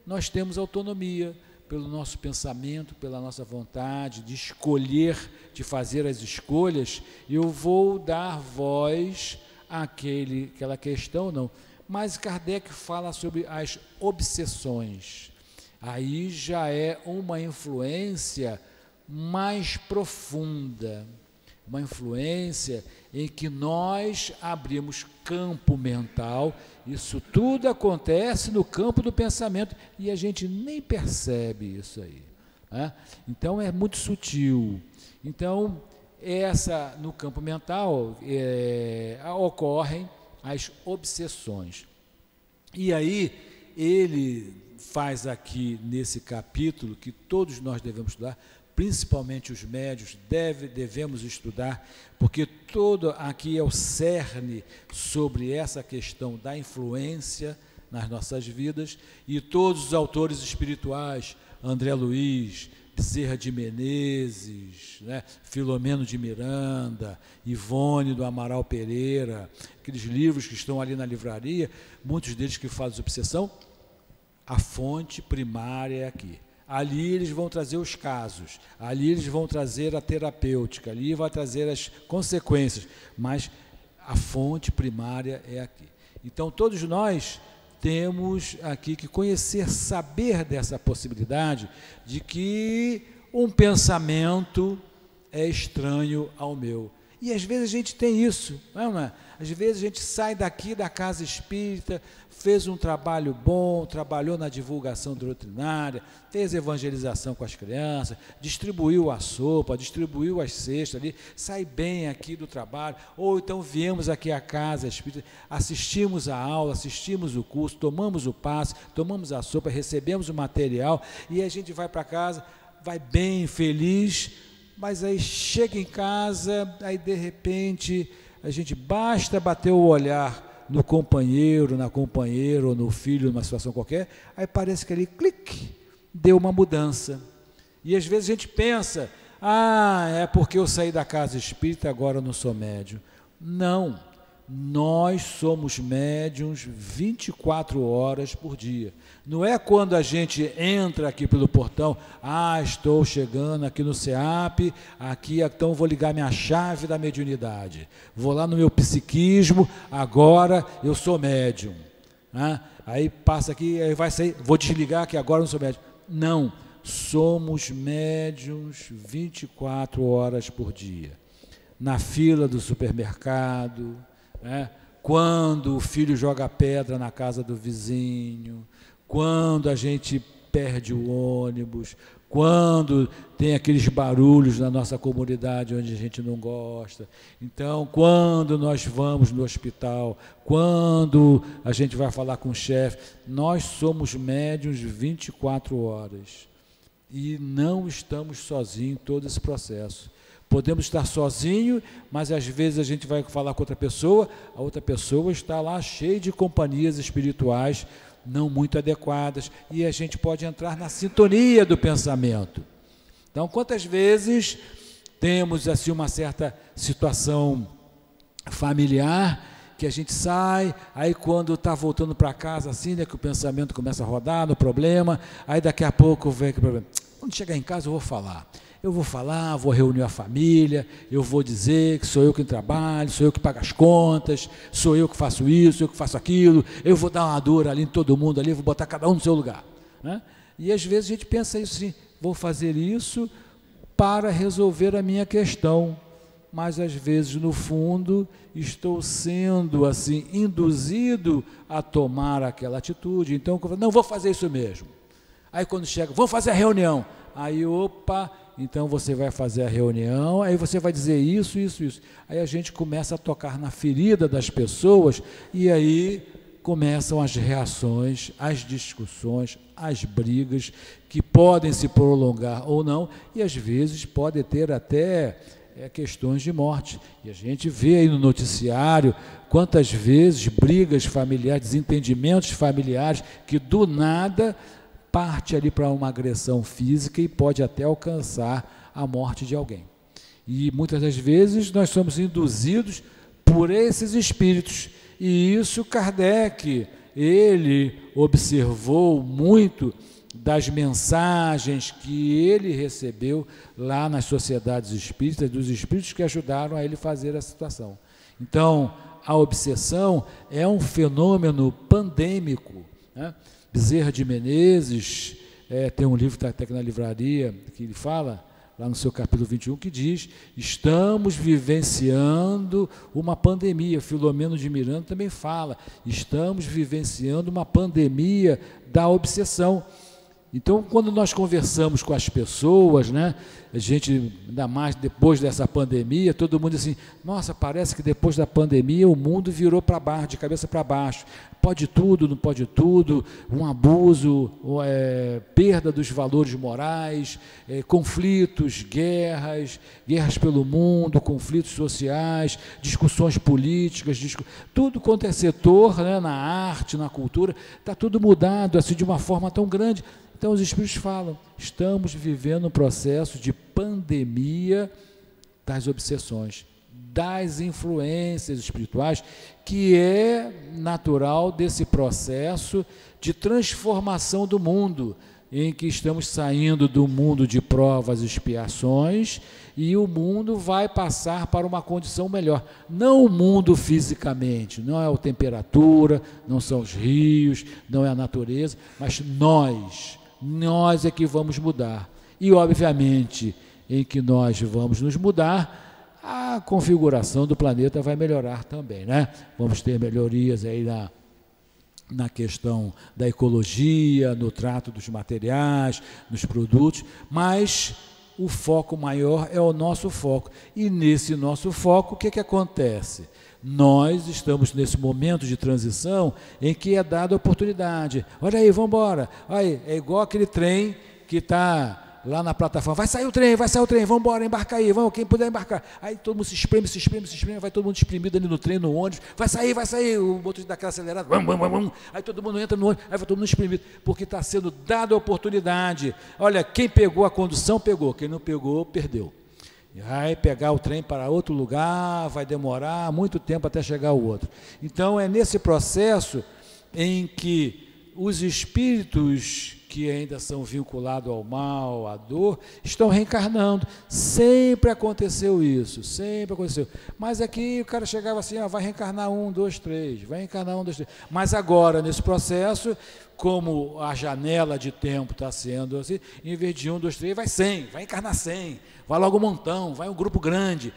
Nós temos autonomia pelo nosso pensamento, pela nossa vontade de escolher, de fazer as escolhas. Eu vou dar voz àquela questão, não. Mas Kardec fala sobre as obsessões. Aí já é uma influência mais profunda, uma influência em que nós abrimos campo mental. Isso tudo acontece no campo do pensamento e a gente nem percebe isso aí, né? Então é muito sutil. Então no campo mental ocorrem as obsessões. E aí ele faz aqui nesse capítulo que todos nós devemos estudar, principalmente os médios, devemos estudar, porque todo aqui é o cerne sobre essa questão da influência nas nossas vidas, e todos os autores espirituais, André Luiz, Bezerra de Menezes, né, Filomeno de Miranda, Ivone do Amaral Pereira, aqueles livros que estão ali na livraria, muitos deles que falam de obsessão, a fonte primária é aqui. Ali eles vão trazer os casos, ali eles vão trazer a terapêutica, ali vai trazer as consequências, mas a fonte primária é aqui. Então, todos nós temos aqui que conhecer, saber dessa possibilidade de que um pensamento é estranho ao meu. E às vezes a gente tem isso, não é? Às vezes a gente sai daqui da casa espírita, fez um trabalho bom, trabalhou na divulgação doutrinária, fez evangelização com as crianças, distribuiu a sopa, distribuiu as cestas ali, sai bem aqui do trabalho, ou então viemos aqui à casa espírita, assistimos a aula, assistimos o curso, tomamos o passe, tomamos a sopa, recebemos o material e a gente vai para casa, vai bem, feliz, mas aí chega em casa, aí de repente a gente basta bater o olhar no companheiro, na companheira ou no filho, numa situação qualquer, aí parece que ali, clique, deu uma mudança. E às vezes a gente pensa, é porque eu saí da casa espírita, agora eu não sou médium. Não, nós somos médiums 24 horas por dia. Não é quando a gente entra aqui pelo portão, estou chegando aqui no SEAP, aqui então vou ligar minha chave da mediunidade, vou lá no meu psiquismo, agora eu sou médium, né? Aí passa aqui, aí vai sair, vou desligar que agora eu não sou médium. Não, somos médiuns 24 horas por dia. Na fila do supermercado, né? Quando o filho joga pedra na casa do vizinho, quando a gente perde o ônibus, quando tem aqueles barulhos na nossa comunidade onde a gente não gosta. Então, quando nós vamos no hospital, quando a gente vai falar com o chefe, nós somos médiuns 24 horas e não estamos sozinhos em todo esse processo. Podemos estar sozinhos, mas às vezes a gente vai falar com outra pessoa, a outra pessoa está lá cheia de companhias espirituais não muito adequadas, e a gente pode entrar na sintonia do pensamento. Então, quantas vezes temos assim uma certa situação familiar, que a gente sai, aí quando está voltando para casa assim, né, que o pensamento começa a rodar no problema, aí daqui a pouco vem aquele problema. Quando chegar em casa eu vou falar, vou reunir a família, eu vou dizer que sou eu que trabalho, sou eu que pago as contas, sou eu que faço isso, sou eu que faço aquilo, eu vou dar uma dura ali em todo mundo, ali, vou botar cada um no seu lugar, né? E às vezes a gente pensa isso assim, vou fazer isso para resolver a minha questão, mas às vezes no fundo estou sendo assim induzido a tomar aquela atitude, então eu falo, não, vou fazer isso mesmo. Aí quando chega, vamos fazer a reunião, aí opa, então você vai fazer a reunião, aí você vai dizer isso, isso, isso. Aí a gente começa a tocar na ferida das pessoas e aí começam as reações, as discussões, as brigas que podem se prolongar ou não e às vezes pode ter até questões de morte. E a gente vê aí no noticiário quantas vezes brigas familiares, desentendimentos familiares que do nada parte ali para uma agressão física e pode até alcançar a morte de alguém. E muitas das vezes nós somos induzidos por esses espíritos. E isso Kardec, ele observou muito das mensagens que ele recebeu lá nas sociedades espíritas, dos espíritos que ajudaram a ele fazer a situação. Então, a obsessão é um fenômeno pandêmico, né? Bezerra de Menezes, tem um livro que está até aqui na livraria, que ele fala, lá no seu capítulo 21, que diz, estamos vivenciando uma pandemia. Filomeno de Miranda também fala, estamos vivenciando uma pandemia da obsessão. Então, quando nós conversamos com as pessoas, né, a gente, ainda mais depois dessa pandemia, todo mundo diz assim, nossa, parece que depois da pandemia o mundo virou para baixo, de cabeça para baixo. Pode tudo, não pode tudo, um abuso, perda dos valores morais, conflitos, guerras pelo mundo, conflitos sociais, discussões políticas, tudo quanto é setor, né, na arte, na cultura, está tudo mudado assim, de uma forma tão grande. Então os espíritos falam, estamos vivendo um processo de pandemia das obsessões, das influências espirituais, que é natural desse processo de transformação do mundo, em que estamos saindo do mundo de provas e expiações, e o mundo vai passar para uma condição melhor. Não o mundo fisicamente, não é a temperatura, não são os rios, não é a natureza, mas nós é que vamos mudar. E, obviamente, em que nós vamos nos mudar, a configuração do planeta vai melhorar também, né? Vamos ter melhorias aí na questão da ecologia, no trato dos materiais, nos produtos, mas o foco maior é o nosso foco. E nesse nosso foco, o que acontece? Nós estamos nesse momento de transição em que é dada a oportunidade. Olha aí, vamos embora. É igual aquele trem que está lá na plataforma. Vai sair o trem, vamos embora, embarcar aí, vamos, quem puder embarcar. Aí todo mundo se espreme, vai todo mundo espremido ali no trem, no ônibus. Vai sair, o motorista dá aquela acelerada. Vamos. Aí todo mundo entra no ônibus, aí vai todo mundo espremido, porque está sendo dada a oportunidade. Olha, quem pegou a condução, pegou. Quem não pegou, perdeu. Vai pegar o trem para outro lugar, vai demorar muito tempo até chegar o outro. Então, é nesse processo em que os espíritos que ainda são vinculados ao mal, à dor, estão reencarnando. Sempre aconteceu isso, sempre aconteceu. Mas aqui o cara chegava assim, vai reencarnar 1, 2, 3, vai reencarnar 1, 2, 3. Mas agora, nesse processo, como a janela de tempo está sendo assim, em vez de 1, 2, 3, vai 100, vai encarnar 100, vai logo um montão, vai um grupo grande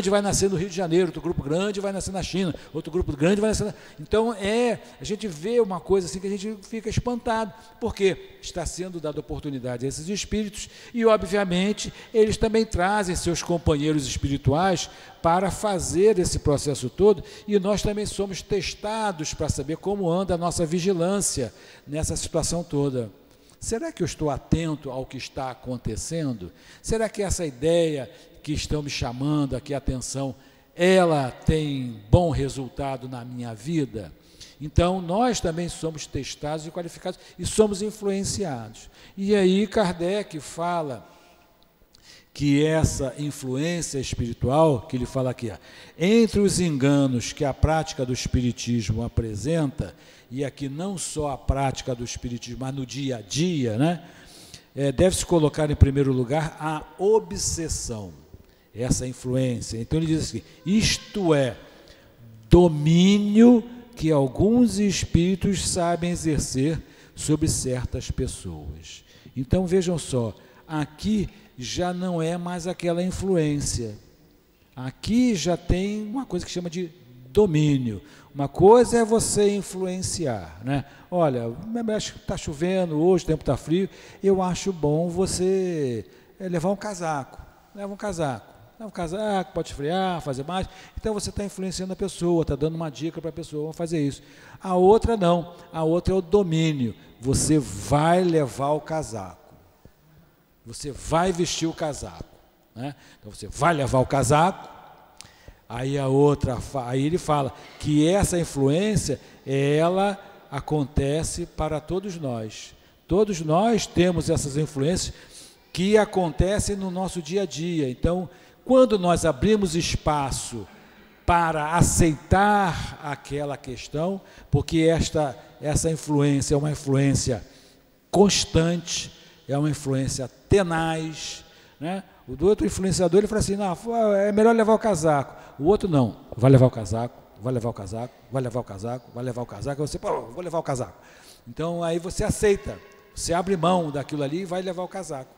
vai nascer no Rio de Janeiro, outro grupo grande vai nascer na China, outro grupo grande vai nascer Então, a gente vê uma coisa assim que a gente fica espantado, porque está sendo dada oportunidade a esses espíritos e, obviamente, eles também trazem seus companheiros espirituais para fazer esse processo todo, e nós também somos testados para saber como anda a nossa vigilância nessa situação toda. Será que eu estou atento ao que está acontecendo? Será que essa ideia que estão me chamando aqui a atenção, ela tem bom resultado na minha vida? Então, nós também somos testados e qualificados e somos influenciados. E aí Kardec fala que essa influência espiritual, que ele fala aqui, entre os enganos que a prática do espiritismo apresenta, e aqui não só a prática do espiritismo, mas no dia a dia, né, deve-se colocar em primeiro lugar a obsessão, essa influência. Então ele diz assim, isto é, domínio que alguns espíritos sabem exercer sobre certas pessoas. Então vejam só, aqui já não é mais aquela influência. Aqui já tem uma coisa que chama de domínio. Uma coisa é você influenciar, né? Olha, acho que está chovendo hoje, o tempo está frio, eu acho bom você levar um casaco. Leva um casaco, pode esfriar, fazer mais. Então você está influenciando a pessoa, está dando uma dica para a pessoa, vamos fazer isso. A outra não, a outra é o domínio. Você vai levar o casaco. Você vai vestir o casaco, né? Então você vai levar o casaco. Aí aí ele fala que essa influência, ela acontece para todos nós. Todos nós temos essas influências que acontecem no nosso dia a dia. Então, quando nós abrimos espaço para aceitar aquela questão, porque essa influência é uma influência constante, é uma influência tenaz, né? O do outro influenciador, ele fala assim, não, é melhor levar o casaco. O outro não, vai levar o casaco, vai levar o casaco, vai levar o casaco, vai levar o casaco, você, vou levar o casaco. Então, aí você aceita, você abre mão daquilo ali e vai levar o casaco.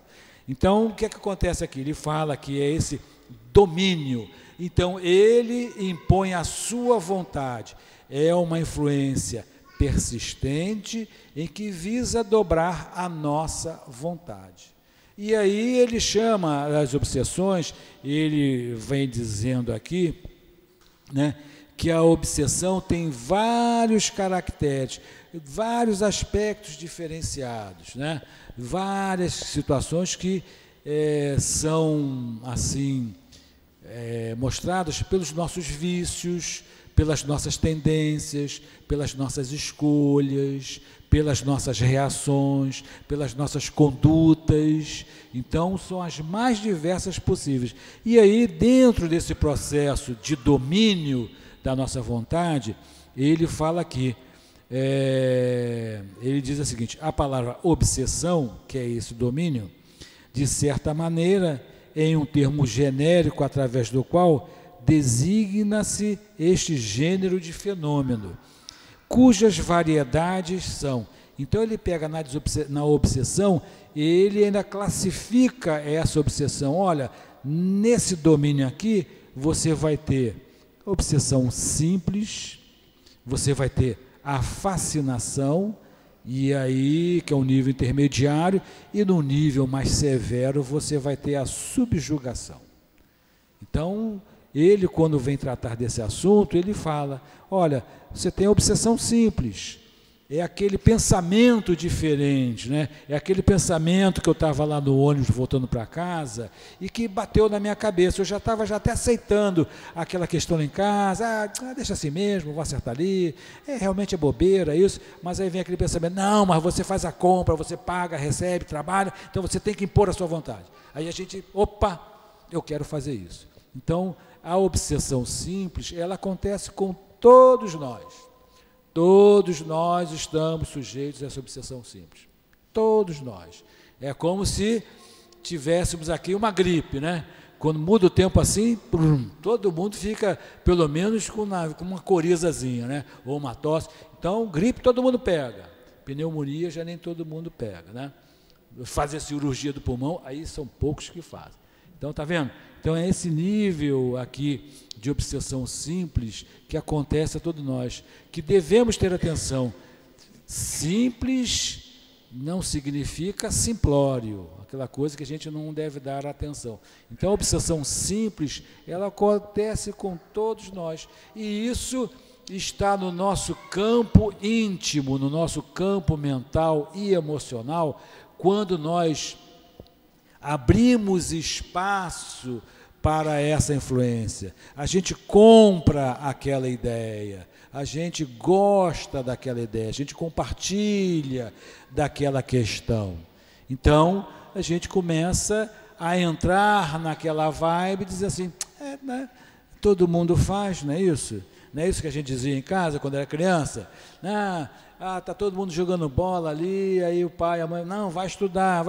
Então, o que é que acontece aqui? Ele fala que é esse domínio. Então, ele impõe a sua vontade. É uma influência persistente em que visa dobrar a nossa vontade. E aí ele chama as obsessões, ele vem dizendo aqui, né, que a obsessão tem vários caracteres, vários aspectos diferenciados, né, várias situações que são assim mostradas pelos nossos vícios, pelas nossas tendências, pelas nossas escolhas, pelas nossas reações, pelas nossas condutas. Então, são as mais diversas possíveis. E aí, dentro desse processo de domínio da nossa vontade, ele fala aqui, ele diz o seguinte, a palavra obsessão, que é esse domínio, de certa maneira, em um termo genérico através do qual designa-se este gênero de fenômeno, cujas variedades são. Então ele pega na obsessão, ele ainda classifica essa obsessão. Olha, nesse domínio aqui, você vai ter obsessão simples, você vai ter a fascinação, e aí, que é um nível intermediário, e no nível mais severo, você vai ter a subjugação. Então, ele, quando vem tratar desse assunto, ele fala, olha, você tem a obsessão simples, é aquele pensamento diferente, né? É aquele pensamento que eu estava lá no ônibus voltando para casa e que bateu na minha cabeça, eu já estava até aceitando aquela questão lá em casa, deixa assim mesmo, vou acertar ali, realmente é bobeira isso, mas aí vem aquele pensamento, não, mas você faz a compra, você paga, recebe, trabalha, então você tem que impor a sua vontade. Aí a gente, opa, eu quero fazer isso. Então, a obsessão simples, ela acontece com todos nós. Todos nós estamos sujeitos a essa obsessão simples. Todos nós. É como se tivéssemos aqui uma gripe, né? Quando muda o tempo assim, todo mundo fica, pelo menos, com uma corizazinha, né? Ou uma tosse. Então, gripe todo mundo pega. Pneumonia já nem todo mundo pega, né? Fazer cirurgia do pulmão, aí são poucos que fazem. Então, está vendo? Então, é esse nível aqui de obsessão simples que acontece a todos nós, que devemos ter atenção. Simples não significa simplório, aquela coisa que a gente não deve dar atenção. Então, a obsessão simples, ela acontece com todos nós. E isso está no nosso campo íntimo, no nosso campo mental e emocional, quando nós abrimos espaço para essa influência. A gente compra aquela ideia, a gente gosta daquela ideia, a gente compartilha daquela questão. Então, a gente começa a entrar naquela vibe e dizer assim, né, todo mundo faz, não é isso? Não é isso que a gente dizia em casa quando era criança? Está todo mundo jogando bola ali, aí o pai e a mãe, não, vai estudar.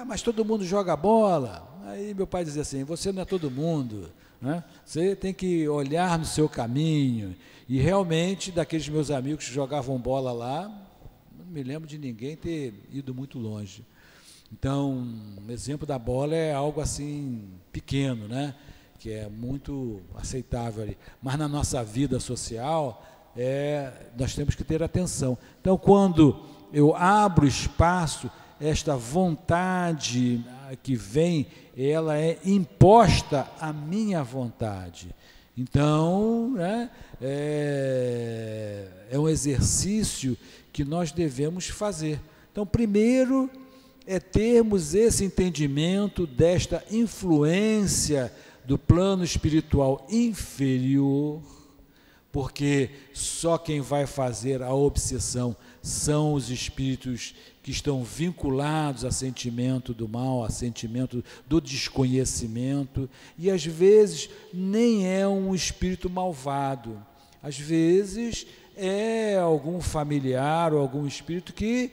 Mas todo mundo joga bola. Aí meu pai dizia assim, você não é todo mundo, né? Você tem que olhar no seu caminho. E realmente, daqueles meus amigos que jogavam bola lá, não me lembro de ninguém ter ido muito longe. Então, o exemplo da bola é algo assim pequeno, né? Que é muito aceitável ali. Mas na nossa vida social, nós temos que ter atenção. Então, quando eu abro espaço, esta vontade que vem, ela é imposta à minha vontade. Então, né, é um exercício que nós devemos fazer. Então, primeiro é termos esse entendimento desta influência do plano espiritual inferior, porque só quem vai fazer a obsessão são os espíritos que estão vinculados a sentimento do mal, a sentimento do desconhecimento, e às vezes nem é um espírito malvado, às vezes é algum familiar ou algum espírito que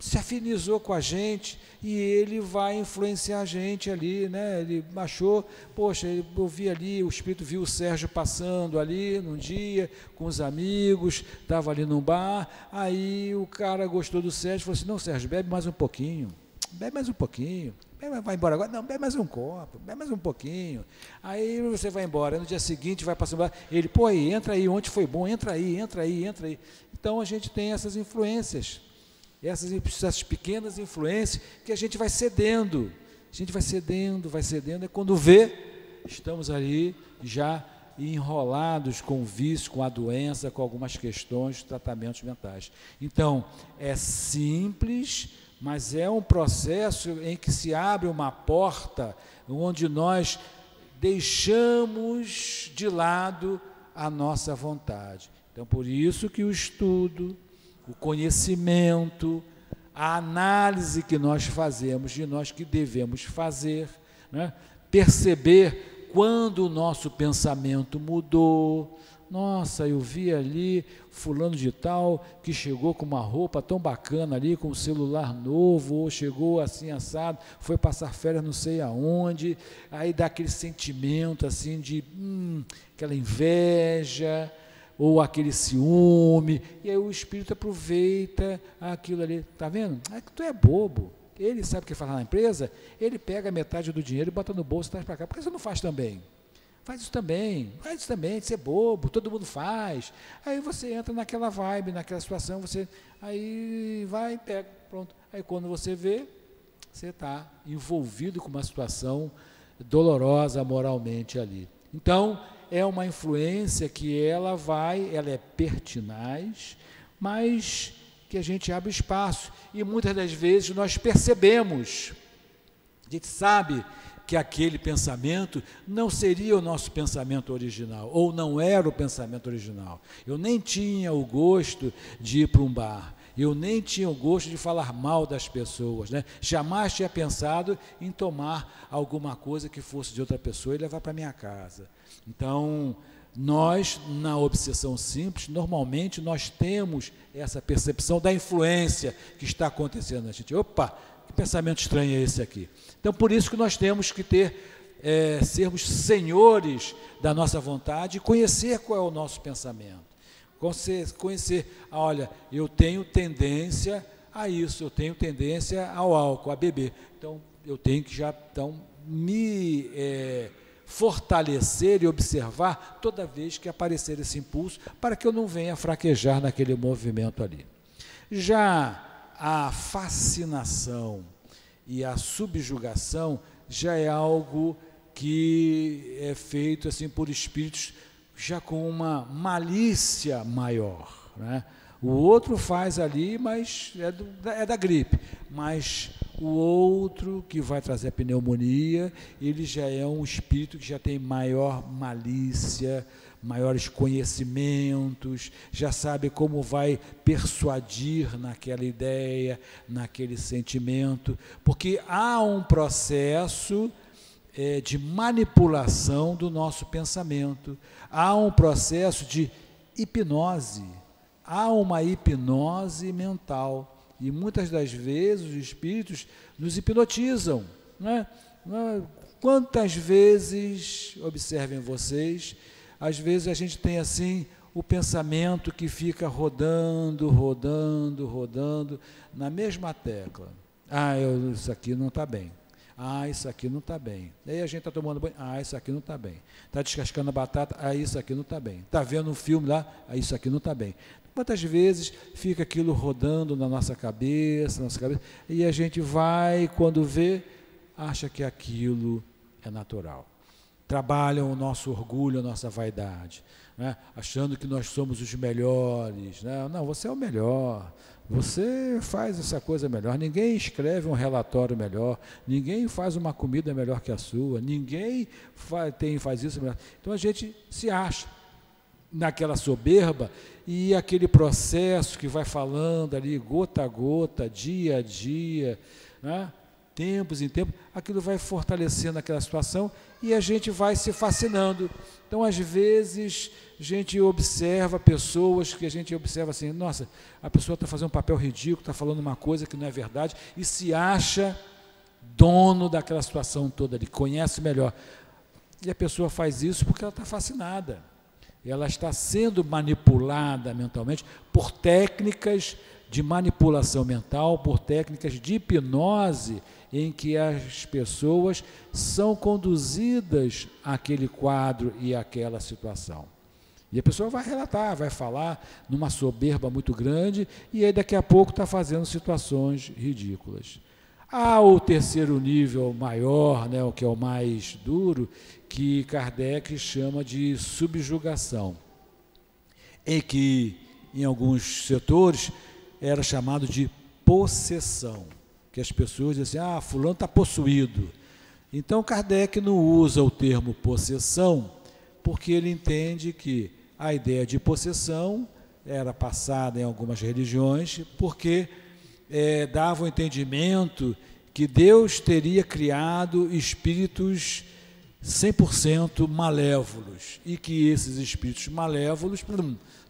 se afinizou com a gente e ele vai influenciar a gente ali, né? Ele achou, poxa, eu vi ali, o espírito viu o Sérgio passando ali num dia com os amigos, estava ali num bar, aí o cara gostou do Sérgio, falou assim, não, Sérgio, bebe mais um pouquinho, vai embora agora, não, bebe mais um copo, bebe mais um pouquinho, aí você vai embora, aí no dia seguinte vai passando, ele, pô, aí, entra aí, ontem foi bom, entra aí, então a gente tem essas influências, essas pequenas influências que a gente vai cedendo, é quando vê, estamos ali já enrolados com o vício, com a doença, com algumas questões, tratamentos mentais. Então, é simples, mas é um processo em que se abre uma porta onde nós deixamos de lado a nossa vontade. Então, por isso que o estudo, o conhecimento, a análise que nós fazemos de nós que devemos fazer, né? Perceber quando o nosso pensamento mudou. Nossa, eu vi ali fulano de tal que chegou com uma roupa tão bacana ali, com um celular novo, ou chegou assim assado, foi passar férias não sei aonde, aí dá aquele sentimento assim de aquela inveja, ou aquele ciúme, e aí o espírito aproveita aquilo ali, está vendo? É que tu é bobo, ele sabe o que falar na empresa, ele pega metade do dinheiro e bota no bolso e traz para cá, por que você não faz também? Faz isso também, você é bobo, todo mundo faz, aí você entra naquela vibe, naquela situação, você aí vai e pega, pronto, aí quando você vê, você está envolvido com uma situação dolorosa moralmente ali. Então, é uma influência que ela é pertinaz, mas que a gente abre espaço. E muitas das vezes nós percebemos, a gente sabe que aquele pensamento não seria o nosso pensamento original, ou não era o pensamento original. Eu nem tinha o gosto de ir para um bar, eu nem tinha o gosto de falar mal das pessoas, né? Jamais tinha pensado em tomar alguma coisa que fosse de outra pessoa e levar para minha casa. Então, nós, na obsessão simples, normalmente nós temos essa percepção da influência que está acontecendo na gente. Opa, que pensamento estranho é esse aqui? Então, por isso que nós temos que sermos senhores da nossa vontade e conhecer qual é o nosso pensamento. Conhecer, olha, eu tenho tendência a isso, eu tenho tendência ao álcool, a beber. Então, eu tenho que já me fortalecer e observar toda vez que aparecer esse impulso, para que eu não venha fraquejar naquele movimento ali. Já a fascinação e a subjugação já é algo que é feito assim por espíritos já com uma malícia maior, né? O outro faz ali, mas é da gripe, mas o outro que vai trazer a pneumonia, ele já é um espírito que já tem maior malícia, maiores conhecimentos, já sabe como vai persuadir naquela ideia, naquele sentimento, porque há um processo de manipulação do nosso pensamento, há um processo de hipnose, há uma hipnose mental, e muitas das vezes os espíritos nos hipnotizam, né? Quantas vezes, observem vocês, às vezes a gente tem assim o pensamento que fica rodando na mesma tecla. Isso aqui não está bem. Isso aqui não está bem. Aí a gente está tomando banho, isso aqui não está bem. Está descascando a batata, isso aqui não está bem. Está vendo um filme lá, isso aqui não está bem. Quantas vezes fica aquilo rodando na nossa cabeça, e a gente vai, quando vê, acha que aquilo é natural. Trabalham o nosso orgulho, a nossa vaidade, né? Achando que nós somos os melhores, né? Não, você é o melhor, você faz essa coisa melhor, ninguém escreve um relatório melhor, ninguém faz uma comida melhor que a sua, ninguém faz isso melhor. Então a gente se acha naquela soberba, e aquele processo que vai falando ali, gota a gota, dia a dia, né? Tempos em tempos, aquilo vai fortalecendo aquela situação e a gente vai se fascinando. Então, às vezes, a gente observa pessoas que a gente observa assim, nossa, a pessoa está fazendo um papel ridículo, está falando uma coisa que não é verdade, e se acha dono daquela situação toda ali, conhece melhor. E a pessoa faz isso porque ela está fascinada. Ela está sendo manipulada mentalmente por técnicas de manipulação mental, por técnicas de hipnose, em que as pessoas são conduzidas àquele quadro e àquela situação. E a pessoa vai relatar, vai falar numa soberba muito grande, e aí daqui a pouco está fazendo situações ridículas. Há o terceiro nível maior, né, o que é o mais duro, que Kardec chama de subjugação, em que, em alguns setores, era chamado de possessão, que as pessoas dizem assim, fulano está possuído. Então, Kardec não usa o termo possessão, porque ele entende que a ideia de possessão era passada em algumas religiões, porque dava o entendimento que Deus teria criado espíritos 100% malévolos, e que esses espíritos malévolos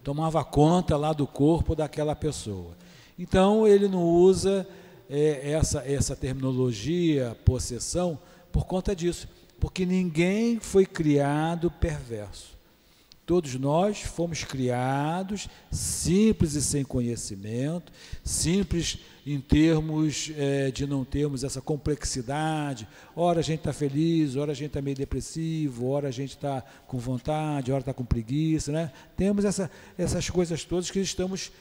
tomavam conta lá do corpo daquela pessoa. Então, ele não usa essa terminologia, possessão, por conta disso, porque ninguém foi criado perverso. Todos nós fomos criados simples e sem conhecimento, simples em termos de não termos essa complexidade. Ora a gente está feliz, ora a gente está meio depressivo, ora a gente está com vontade, ora está com preguiça, né? Temos essas coisas todas que estamos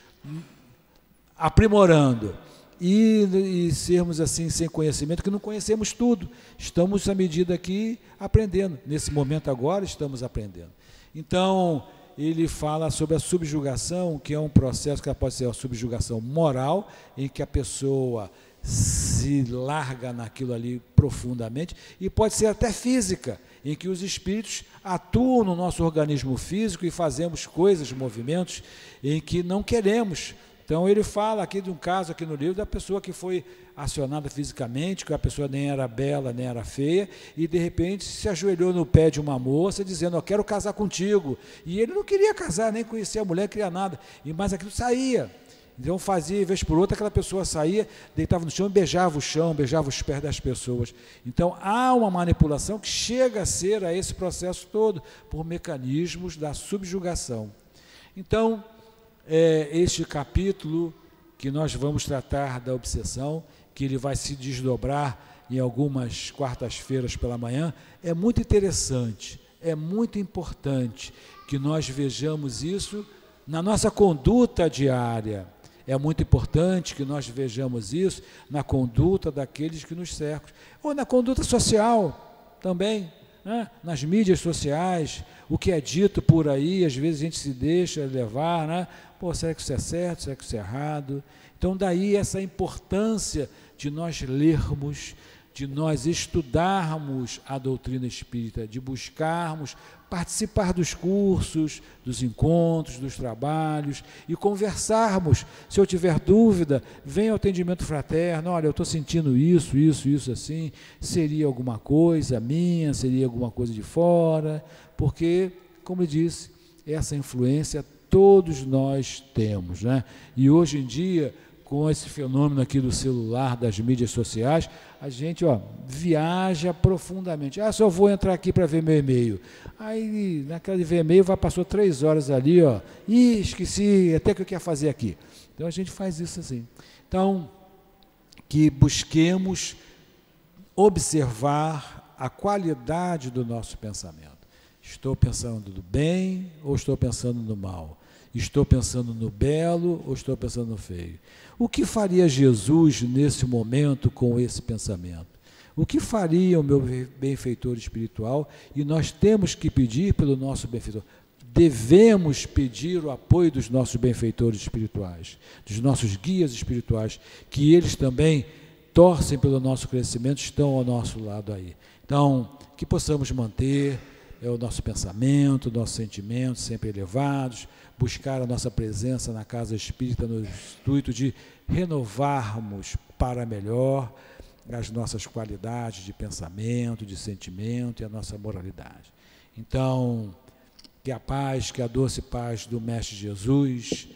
aprimorando. E sermos assim sem conhecimento, que não conhecemos tudo. Estamos, à medida aqui, aprendendo. Nesse momento agora, estamos aprendendo. Então, ele fala sobre a subjugação, que é um processo que pode ser uma subjugação moral, em que a pessoa se larga naquilo ali profundamente, e pode ser até física, em que os espíritos atuam no nosso organismo físico e fazemos coisas, movimentos, em que não queremos. Então, ele fala aqui de um caso aqui no livro da pessoa que foi acionada fisicamente, que a pessoa nem era bela, nem era feia, e de repente se ajoelhou no pé de uma moça, dizendo, eu quero casar contigo. E ele não queria casar, nem conhecia a mulher, não queria nada, mas aquilo saía. Então fazia, vez por outra, aquela pessoa saía, deitava no chão e beijava o chão, beijava os pés das pessoas. Então há uma manipulação que chega a ser a esse processo todo, por mecanismos da subjugação. Então, este capítulo que nós vamos tratar da obsessão, que ele vai se desdobrar em algumas quartas-feiras pela manhã, é muito interessante, é muito importante que nós vejamos isso na nossa conduta diária. É muito importante que nós vejamos isso na conduta daqueles que nos cercam, ou na conduta social também, né? Nas mídias sociais, o que é dito por aí, às vezes a gente se deixa levar, né? Pô, será que isso é certo, será que isso é errado? Então daí essa importância de nós lermos, de nós estudarmos a doutrina espírita, de buscarmos participar dos cursos, dos encontros, dos trabalhos e conversarmos. Se eu tiver dúvida, venha ao atendimento fraterno, olha, eu estou sentindo isso assim, seria alguma coisa minha, seria alguma coisa de fora, porque, como eu disse, essa influência todos nós temos, né? E hoje em dia, com esse fenômeno aqui do celular, das mídias sociais, a gente viaja profundamente. Só vou entrar aqui para ver meu e-mail. Aí, naquela de ver e-mail, passou 3 horas ali, esqueci até o que eu queria fazer aqui. Então, a gente faz isso assim. Então, que busquemos observar a qualidade do nosso pensamento. Estou pensando no bem ou estou pensando no mal? Estou pensando no belo ou estou pensando no feio? O que faria Jesus nesse momento com esse pensamento? O que faria o meu benfeitor espiritual? E nós temos que pedir pelo nosso benfeitor. Devemos pedir o apoio dos nossos benfeitores espirituais, dos nossos guias espirituais, que eles também torcem pelo nosso crescimento, estão ao nosso lado aí. Então, que possamos manter o nosso pensamento, nossos sentimentos sempre elevados, buscar a nossa presença na casa espírita no intuito de renovarmos para melhor as nossas qualidades de pensamento, de sentimento e a nossa moralidade. Então, que a paz, que a doce paz do Mestre Jesus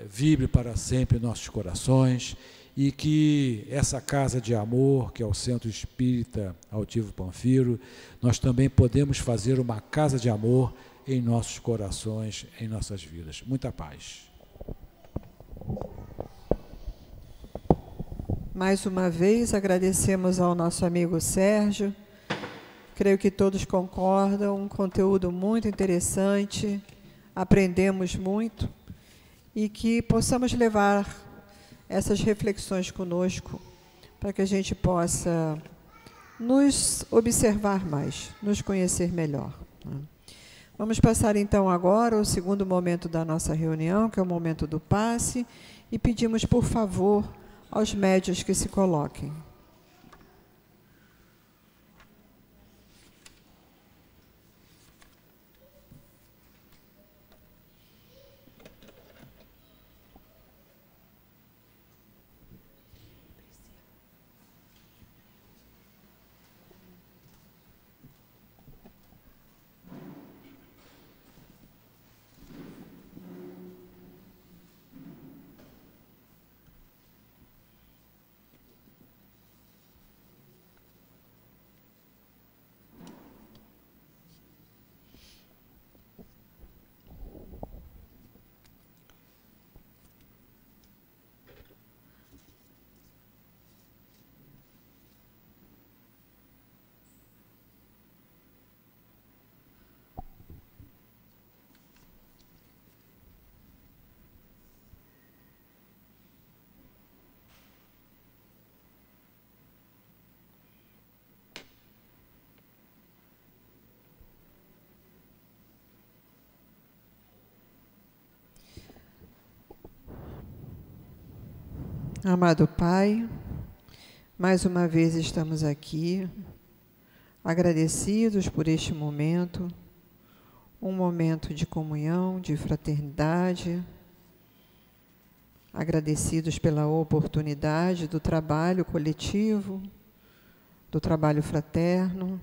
vibre para sempre em nossos corações e que essa casa de amor, que é o Centro Espírita Altivo Panfiro, nós também podemos fazer uma casa de amor em nossos corações, em nossas vidas. Muita paz. Mais uma vez, agradecemos ao nosso amigo Sérgio. Creio que todos concordam, um conteúdo muito interessante, aprendemos muito e que possamos levar essas reflexões conosco para que a gente possa nos observar mais, nos conhecer melhor. Vamos passar então agora ao segundo momento da nossa reunião, que é o momento do passe, e pedimos, por favor, aos médiuns que se coloquem. Amado Pai, mais uma vez estamos aqui, agradecidos por este momento, um momento de comunhão, de fraternidade, agradecidos pela oportunidade do trabalho coletivo, do trabalho fraterno.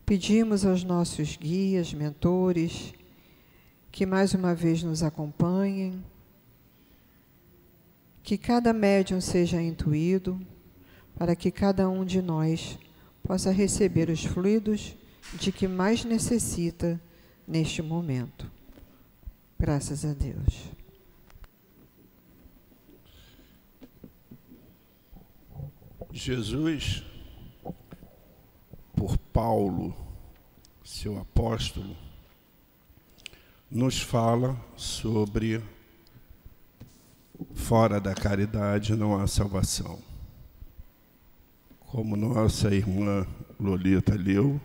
Pedimos aos nossos guias, mentores, que mais uma vez nos acompanhem, que cada médium seja intuído, para que cada um de nós possa receber os fluidos de que mais necessita neste momento. Graças a Deus. Jesus, por Paulo, seu apóstolo, nos fala sobre fora da caridade não há salvação. Como nossa irmã Lolita leu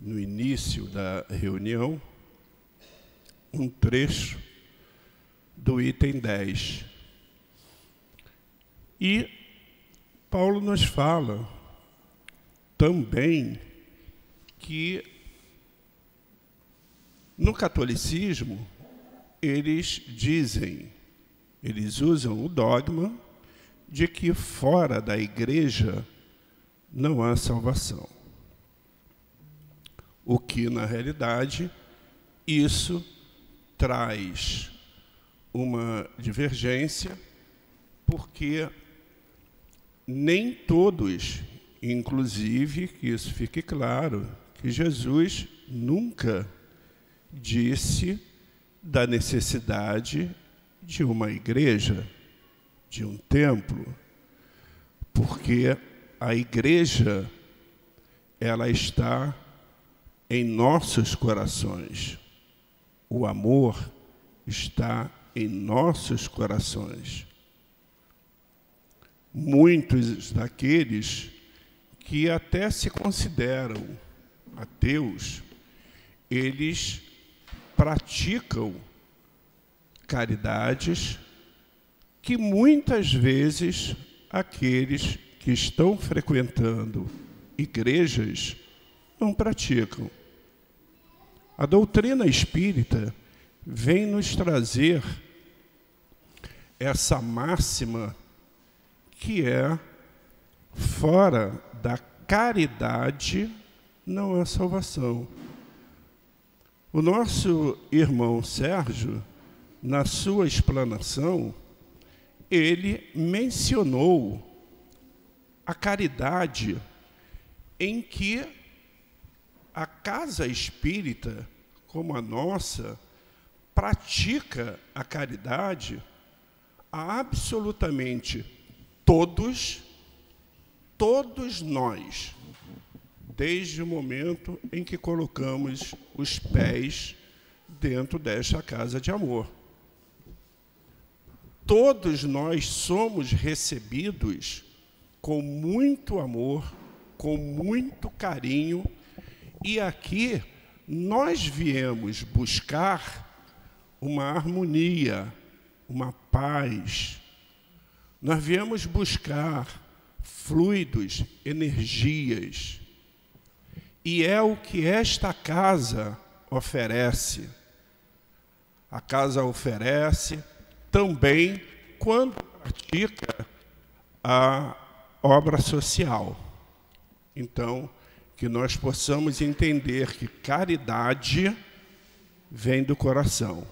no início da reunião, um trecho do item 10. E Paulo nos fala também que no catolicismo eles usam o dogma de que fora da igreja não há salvação. O que, na realidade, isso traz uma divergência, porque nem todos, inclusive, que isso fique claro, que Jesus nunca disse da necessidade de uma igreja, de um templo, porque a igreja, ela está em nossos corações. O amor está em nossos corações. Muitos daqueles que até se consideram ateus, eles praticam caridades que muitas vezes aqueles que estão frequentando igrejas não praticam. A doutrina espírita vem nos trazer essa máxima que é: fora da caridade não há salvação. O nosso irmão Sérgio, na sua explanação, ele mencionou a caridade em que a casa espírita, como a nossa, pratica a caridade a absolutamente todos nós, desde o momento em que colocamos os pés dentro desta casa de amor. Todos nós somos recebidos com muito amor, com muito carinho, e aqui nós viemos buscar uma harmonia, uma paz. Nós viemos buscar fluidos, energias. E é o que esta casa oferece. A casa oferece também quando pratica a obra social. Então, que nós possamos entender que caridade vem do coração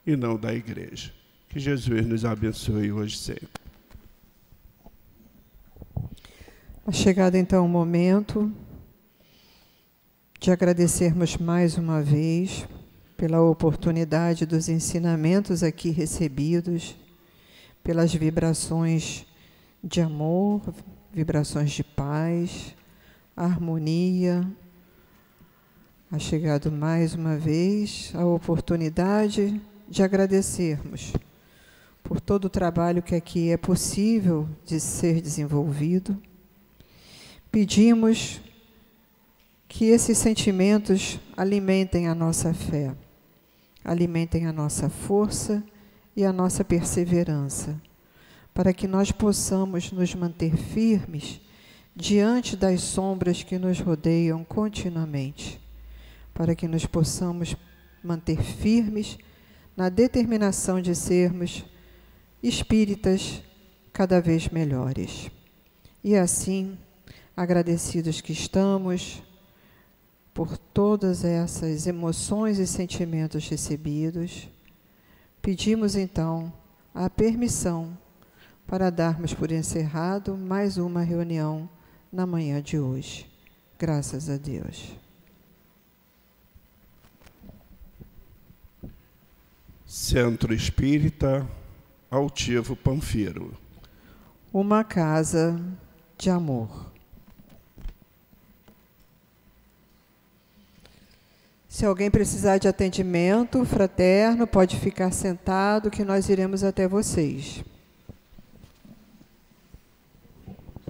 e não da igreja. Que Jesus nos abençoe hoje e sempre. Chegado então o momento de agradecermos mais uma vez pela oportunidade dos ensinamentos aqui recebidos, pelas vibrações de amor, vibrações de paz, harmonia. Ha chegado mais uma vez a oportunidade de agradecermos por todo o trabalho que aqui é possível de ser desenvolvido. Pedimos que esses sentimentos alimentem a nossa fé, alimentem a nossa força e a nossa perseverança, para que nós possamos nos manter firmes diante das sombras que nos rodeiam continuamente, para que nos possamos manter firmes na determinação de sermos espíritas cada vez melhores. E assim, agradecidos que estamos por todas essas emoções e sentimentos recebidos, pedimos então a permissão para darmos por encerrado mais uma reunião na manhã de hoje. Graças a Deus. Centro Espírita Altivo Panfiro. Uma casa de amor. Se alguém precisar de atendimento fraterno, pode ficar sentado que nós iremos até vocês.